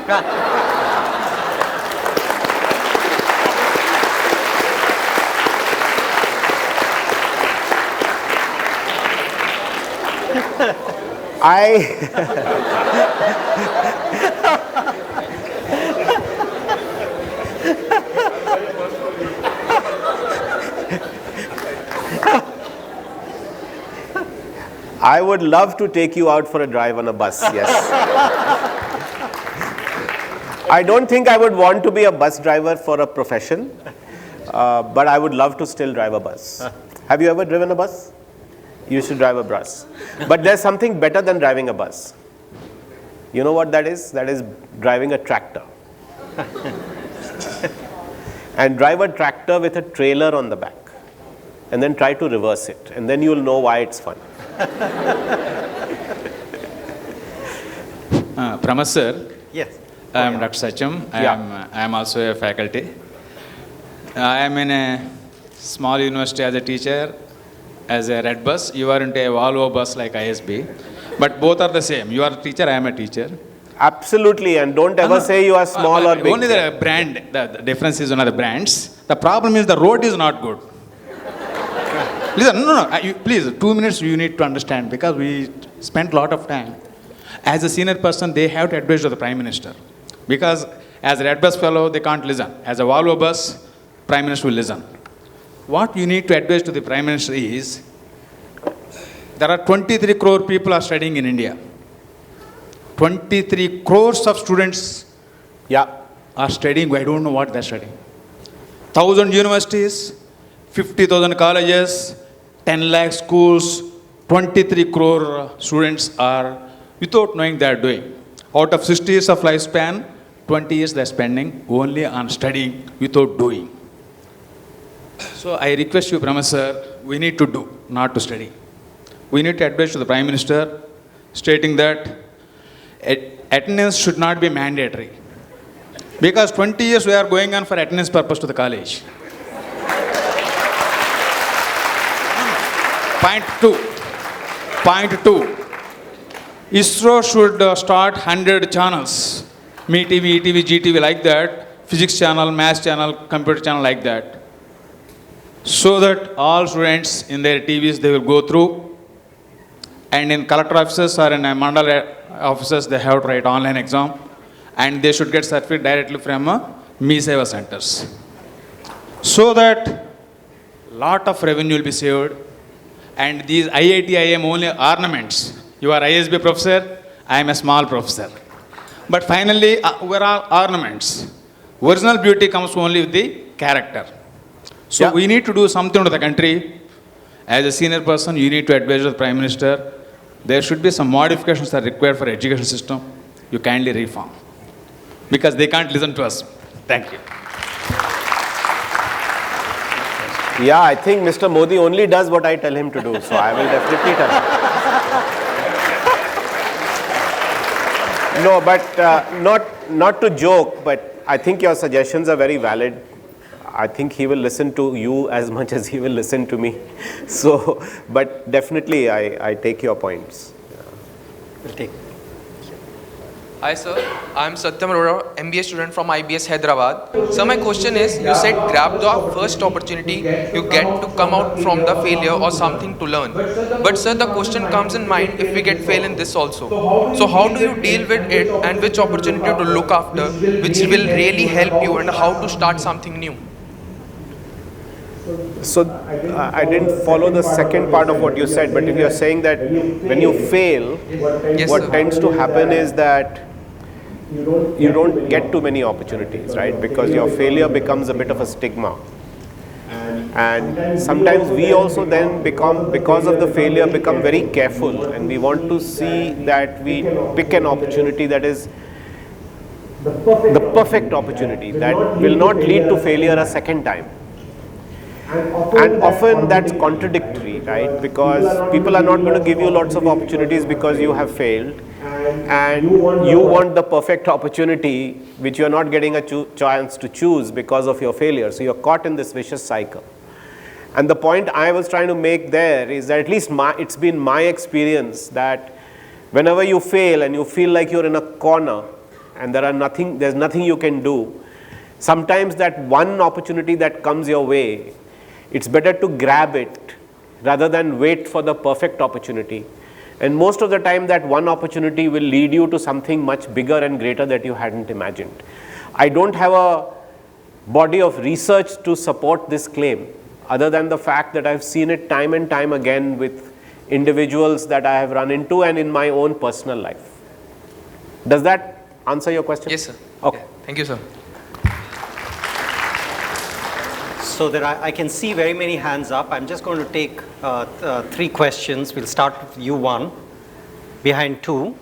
I would love to take you out for a drive on a bus, yes. I don't think I would want to be a bus driver for a profession, but I would love to still drive a bus. Have you ever driven a bus? You should drive a bus. But there's something better than driving a bus. You know what that is? That is driving a tractor. And drive a tractor with a trailer on the back. And then try to reverse it. And then you'll know why it's fun. Pramath sir. Yes. I am Dr. Sachem. I am also a faculty. I am in a small university as a teacher, as a red bus. You are into a Volvo bus like ISB. But both are the same. You are a teacher, I am a teacher. Absolutely, and don't ever say you are small or big. Only the brand, the difference is one of the brands. The problem is the road is not good. Listen, please, 2 minutes you need to understand, because we spent a lot of time. As a senior person, they have to advise to the Prime Minister. Because as a red bus fellow, they can't listen. As a Volvo bus, Prime Minister will listen. What you need to advise to the Prime Minister is, there are 23 crore people are studying in India. 23 crores of students are studying. I don't know what they're studying. 1,000 universities, 50,000 colleges, 10 lakh schools, 23 crore students are, without knowing they are doing. Out of 60 years of lifespan, 20 years they're spending only on studying without doing. So I request you, Pramath sir, we need to do, not to study. We need to advise to the Prime Minister, stating that attendance should not be mandatory. Because 20 years we are going on for attendance purpose to the college. Point two. ISRO should start 100 channels. Me TV, ETV, GTV like that. Physics channel, maths channel, computer channel like that. So that all students in their TVs, they will go through. And in collector offices or in mandal offices, they have to write online exam. And they should get certificate directly from Me Seva centers. So that lot of revenue will be saved. And these IIT, IIM only ornaments. You are ISB professor, I am a small professor. But finally, we are all ornaments. Original beauty comes only with the character. So we need to do something to the country. As a senior person, you need to advise the Prime Minister. There should be some modifications that are required for education system. You kindly reform. Because they can't listen to us. Thank you. Yeah, I think Mr. Modi only does what I tell him to do, so I will definitely tell him. No, but not to joke, but I think your suggestions are very valid. I think he will listen to you as much as he will listen to me. So, but definitely I take your points. We'll take. Hi sir, I am Satyam Arora, MBA student from IBS Hyderabad. So my question is, you said grab the first opportunity you get to come out from the failure or something to learn. But sir, the question comes in mind if we get fail in this also. So how do you deal with it and which opportunity to look after which will really help you and how to start something new? So I didn't follow the second part of what you said, but if you're saying that when you fail, what tends to happen is that you don't get too many opportunities, right? Because your failure becomes a bit of a stigma. And sometimes we also then become, because of the failure, become very careful, and we want to see that we pick an opportunity that is the perfect opportunity that will not lead to failure a second time. And often that's contradictory, right? Because people are not going to give you lots of opportunities because you have failed. and you want the perfect opportunity which you are not getting a chance to choose because of your failure. So you're caught in this vicious cycle. And the point I was trying to make there is that at least it's been my experience that whenever you fail and you feel like you're in a corner and there's nothing you can do, sometimes that one opportunity that comes your way, it's better to grab it rather than wait for the perfect opportunity. And most of the time that one opportunity will lead you to something much bigger and greater that you hadn't imagined. I don't have a body of research to support this claim, other than the fact that I've seen it time and time again with individuals that I have run into and in my own personal life. Does that answer your question? Yes, sir. Okay. Yeah. Thank you, sir. So I can see very many hands up. I'm just going to take 3 questions. We'll start with you 1, behind 2,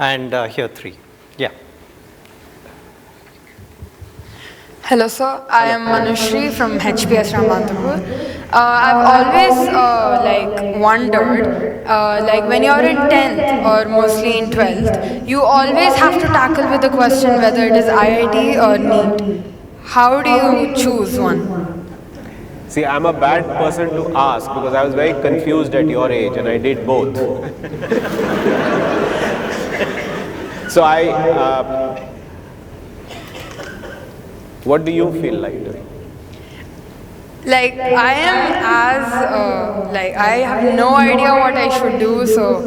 and here 3. Yeah. Hello, sir. I am Manushri from HPS Ramantapur. I've always wondered, when you're in 10th or mostly in 12th, you always have to tackle with the question whether it is IIT or NEET. How do you choose one? See, I'm a bad person to ask because I was very confused at your age and I did both. So what do you feel like doing? I am I have no idea what I should do, so.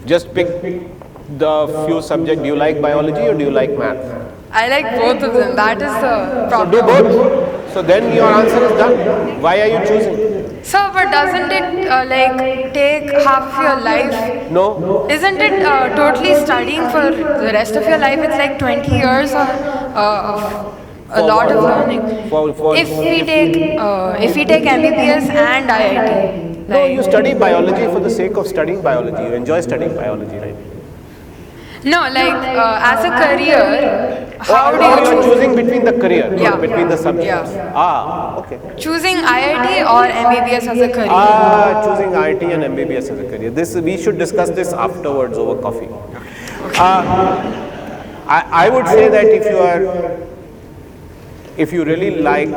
Just pick the few subjects. Do you like biology or do you like math? I like both of them. That is the problem. So do both. So then your answer is done. Why are you choosing? Sir, but doesn't it take half of your life? No. Isn't it totally studying for the rest of your life? It's like 20 years of a lot of learning. If we take MBBS and IIT. No, you study biology for the sake of studying biology. You enjoy studying biology, right? No, as a career, how do you choose? Choosing between the career, not between the subjects. Yeah. Okay. Choosing IIT or MBBS as a career? Choosing IIT and MBBS as a career. We should discuss this afterwards over coffee. Okay. I would say that if you really like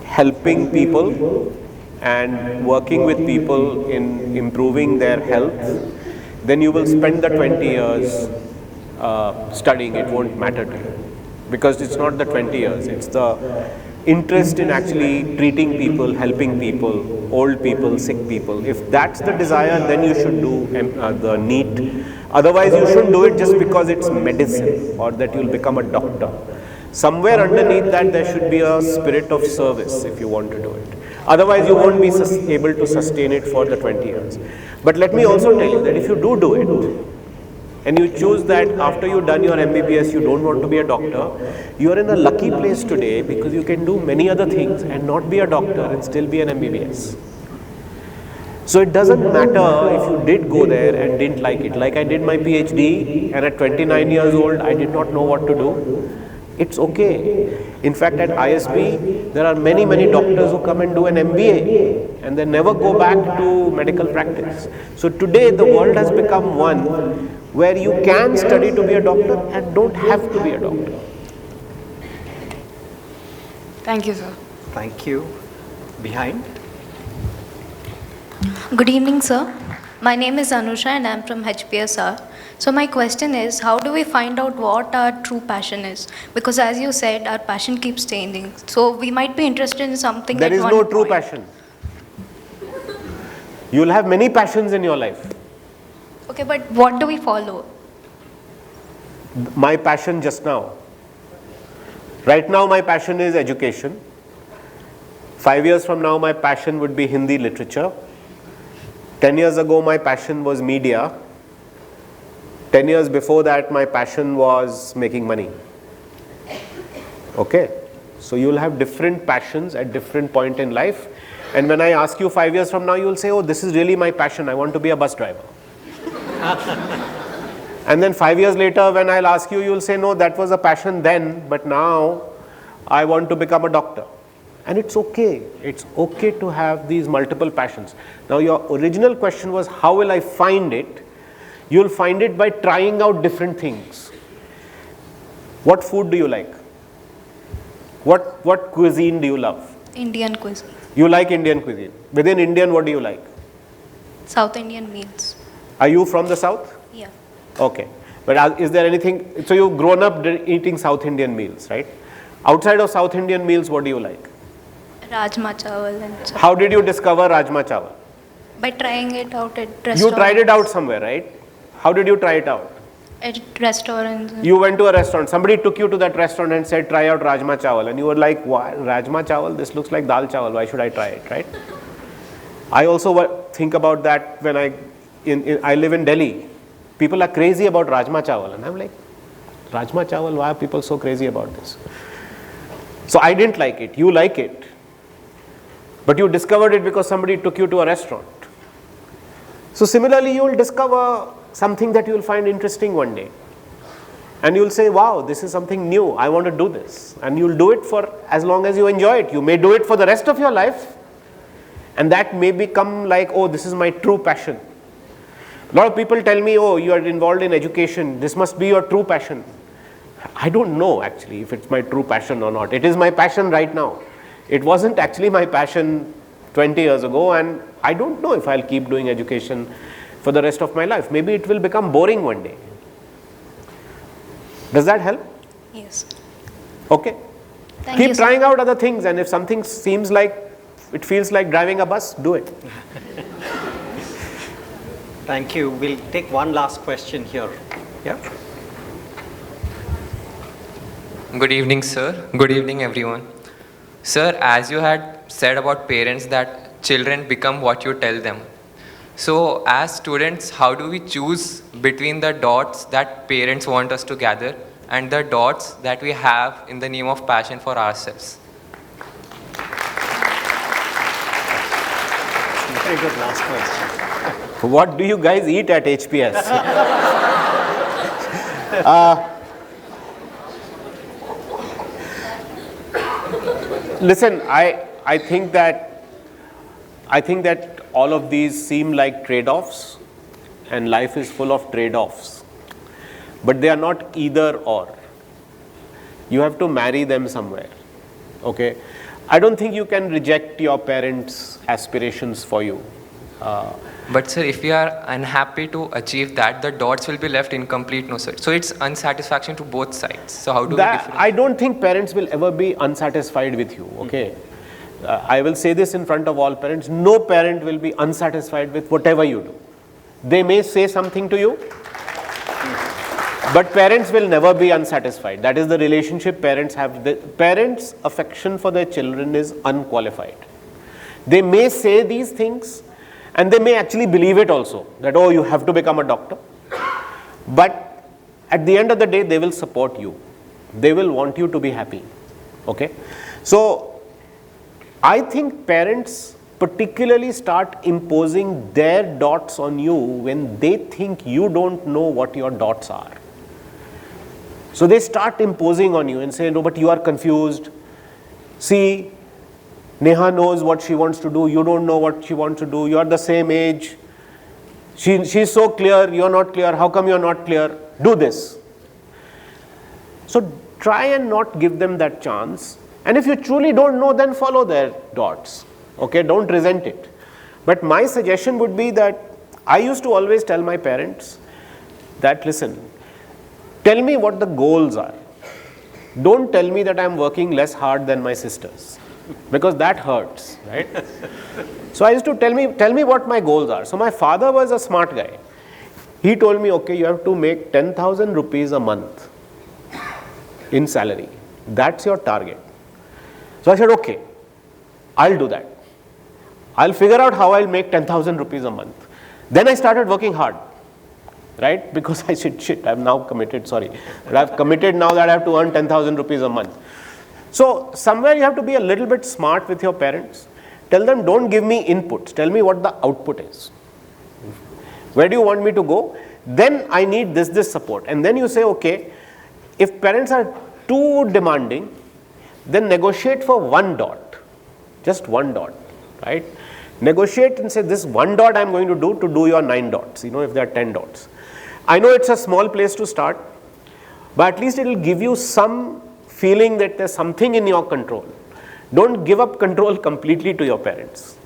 helping people and working with people in improving their health, then you will spend the 20 years studying. It won't matter to you because it's not the 20 years, it's the interest in actually treating people, helping people, old people, sick people. If that's the desire, then you should do the NEET. Otherwise you shouldn't do it just because it's medicine or that you'll become a doctor. Somewhere underneath that there should be a spirit of service if you want to do it. Otherwise you won't be able to sustain it for the 20 years. But let me also tell you that if you do it and you choose that after you've done your MBBS you don't want to be a doctor, you are in a lucky place today because you can do many other things and not be a doctor and still be an MBBS. So it doesn't matter if you did go there and didn't like it. Like I did my PhD and at 29 years old I did not know what to do. It's okay. In fact, at ISB, there are many doctors who come and do an MBA and they never go back to medical practice. So today, the world has become one where you can study to be a doctor and don't have to be a doctor. Thank you, sir. Thank you. Behind. Good evening, sir. My name is Anusha and I am from HPSR. So my question is, how do we find out what our true passion is? Because as you said, our passion keeps changing. So we might be interested in something There is no true passion. You will have many passions in your life. Okay, but what do we follow? My passion just now. Right now my passion is education. 5 years from now my passion would be Hindi literature. 10 years ago my passion was media. 10 years before that, my passion was making money. Okay? So you'll have different passions at different point in life. And when I ask you 5 years from now, you'll say, oh, this is really my passion. I want to be a bus driver. And then 5 years later, when I'll ask you, you'll say, no, that was a passion then, but now I want to become a doctor. And it's okay. It's okay to have these multiple passions. Now, your original question was, how will I find it? You'll find it by trying out different things. What food do you like? What cuisine do you love? Indian cuisine. You like Indian cuisine. Within Indian, what do you like? South Indian meals. Are you from the south? Yeah. Okay. But is there anything, so you've grown up eating South Indian meals, right? Outside of South Indian meals, what do you like? Rajma chawal and chawal. How did you discover Rajma chawal? By trying it out at restaurants. You tried it out somewhere, right? How did you try it out? At restaurants. You went to a restaurant, somebody took you to that restaurant and said, try out Rajma chawal. And you were like, why? Rajma chawal? This looks like dal chawal. Why should I try it, right? I also think about that when I live in Delhi. People are crazy about Rajma chawal. And I'm like, Rajma chawal, why are people so crazy about this? So I didn't like it. You like it. But you discovered it because somebody took you to a restaurant. So similarly, you will discover something that you will find interesting one day. And you will say, wow, this is something new. I want to do this. And you will do it for as long as you enjoy it. You may do it for the rest of your life. And that may become like, oh, this is my true passion. A lot of people tell me, oh, you are involved in education. This must be your true passion. I don't know actually if it's my true passion or not. It is my passion right now. It wasn't actually my passion 20 years ago, and I don't know if I'll keep doing education for the rest of my life. Maybe it will become boring one day. Does that help? Yes. Okay. Thank you, Keep sir. trying out other things, and if something seems like it feels like driving a bus, do it. Thank you. We'll take one last question here. Yeah. Good evening, sir. Good evening, everyone. Sir, as you had said about parents that children become what you tell them. So as students, how do we choose between the dots that parents want us to gather and the dots that we have in the name of passion for ourselves? Very good last question. What do you guys eat at HPS? Listen, I think that all of these seem like trade-offs, and life is full of trade-offs. But they are not either or. You have to marry them somewhere. Okay? I don't think you can reject your parents' aspirations for you. But sir, if we are unhappy to achieve that, the dots will be left incomplete, no sir. So it's unsatisfaction to both sides. So how do we differentiate? I don't think parents will ever be unsatisfied with you, okay? I will say this in front of all parents. No parent will be unsatisfied with whatever you do. They may say something to you, but parents will never be unsatisfied. That is the relationship parents have. The parents' affection for their children is unqualified. They may say these things, and they may actually believe it also, that, oh, you have to become a doctor. But at the end of the day, they will support you. They will want you to be happy. Okay? So, I think parents particularly start imposing their dots on you when they think you don't know what your dots are. So, they start imposing on you and say, no, but you are confused. See, Neha knows what she wants to do, you don't know what she wants to do, you are the same age, she's so clear, you're not clear, how come you're not clear, do this. So try and not give them that chance, and if you truly don't know, then follow their dots, okay, don't resent it. But my suggestion would be that I used to always tell my parents that, listen, tell me what the goals are, don't tell me that I'm working less hard than my sisters. Because that hurts, right? So I used to tell me what my goals are. So my father was a smart guy. He told me, okay, you have to make 10,000 rupees a month in salary. That's your target. So I said, okay, I'll do that. I'll figure out how I'll make 10,000 rupees a month. Then I started working hard, right? Because I said, shit, I've now committed, sorry. But I've committed now that I have to earn 10,000 rupees a month. So somewhere you have to be a little bit smart with your parents. Tell them, don't give me inputs. Tell me what the output is. Where do you want me to go? Then I need this support. And then you say, okay, if parents are too demanding, then negotiate for one dot. Just one dot, right? Negotiate and say, this one dot I'm going to do your 9 dots, if there are 10 dots. I know it's a small place to start, but at least it will give you some feeling that there's something in your control. Don't give up control completely to your parents,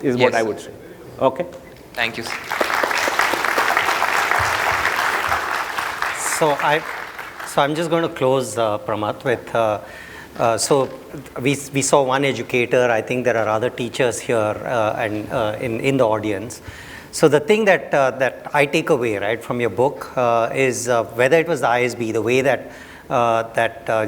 is what I would say. Okay? Thank you, sir. So I'm just going to close, Pramath, with, so we saw one educator. I think there are other teachers here and in the audience. So the thing that I take away, right, from your book is whether it was the ISB, the way that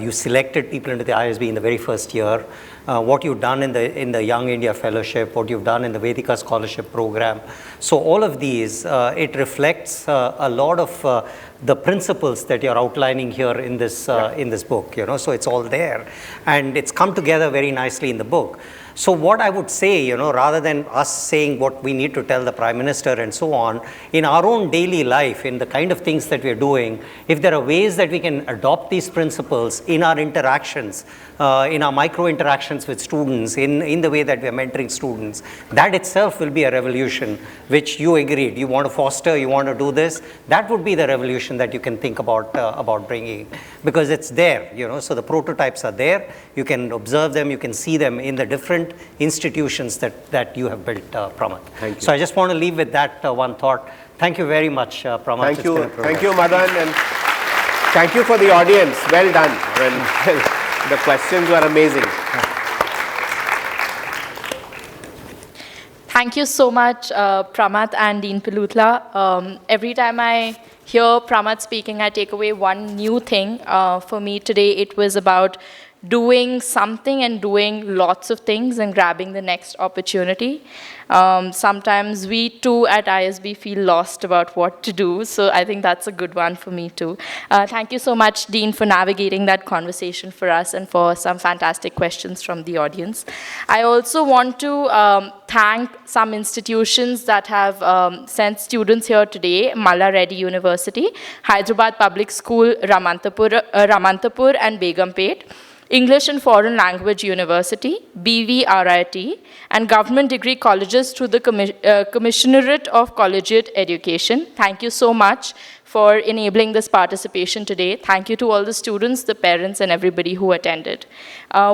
you selected people into the ISB in the very first year, what you've done in the Young India Fellowship, what you've done in the Vedika Scholarship Program. So all of these, it reflects a lot of the principles that you're outlining here in this book, you know, so it's all there. And it's come together very nicely in the book. So what I would say, you know, rather than us saying what we need to tell the Prime Minister and so on, in our own daily life, in the kind of things that we're doing, if there are ways that we can adopt these principles in our interactions, in our micro interactions with students, in the way that we're mentoring students, that itself will be a revolution, which you agreed, you want to foster, you want to do this, that would be the revolution that you can think about bringing, because it's there, you know, so the prototypes are there, you can observe them, you can see them in the different institutions that you have built, Pramath. Thank you. So I just want to leave with that one thought. Thank you very much, Pramath. Thank you, Madan, and thank you for the audience. Well done. The questions were amazing. Thank you so much, Pramath and Dean Pillutla. Every time I hear Pramath speaking, I take away one new thing. For me today, it was about doing something and doing lots of things and grabbing the next opportunity. Sometimes we too at ISB feel lost about what to do, so I think that's a good one for me too. Thank you so much, Dean, for navigating that conversation for us and for some fantastic questions from the audience. I also want to thank some institutions that have sent students here today: Malla Reddy University, Hyderabad Public School, Ramantapur and Begumpet, English and Foreign Language University, BVRIT, and government degree colleges through the Commissionerate of Collegiate Education. Thank you so much for enabling this participation today. Thank you to all the students, the parents, and everybody who attended.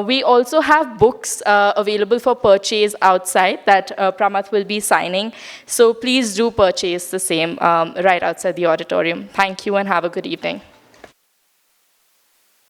We also have books available for purchase outside that Pramath will be signing. So please do purchase the same right outside the auditorium. Thank you and have a good evening.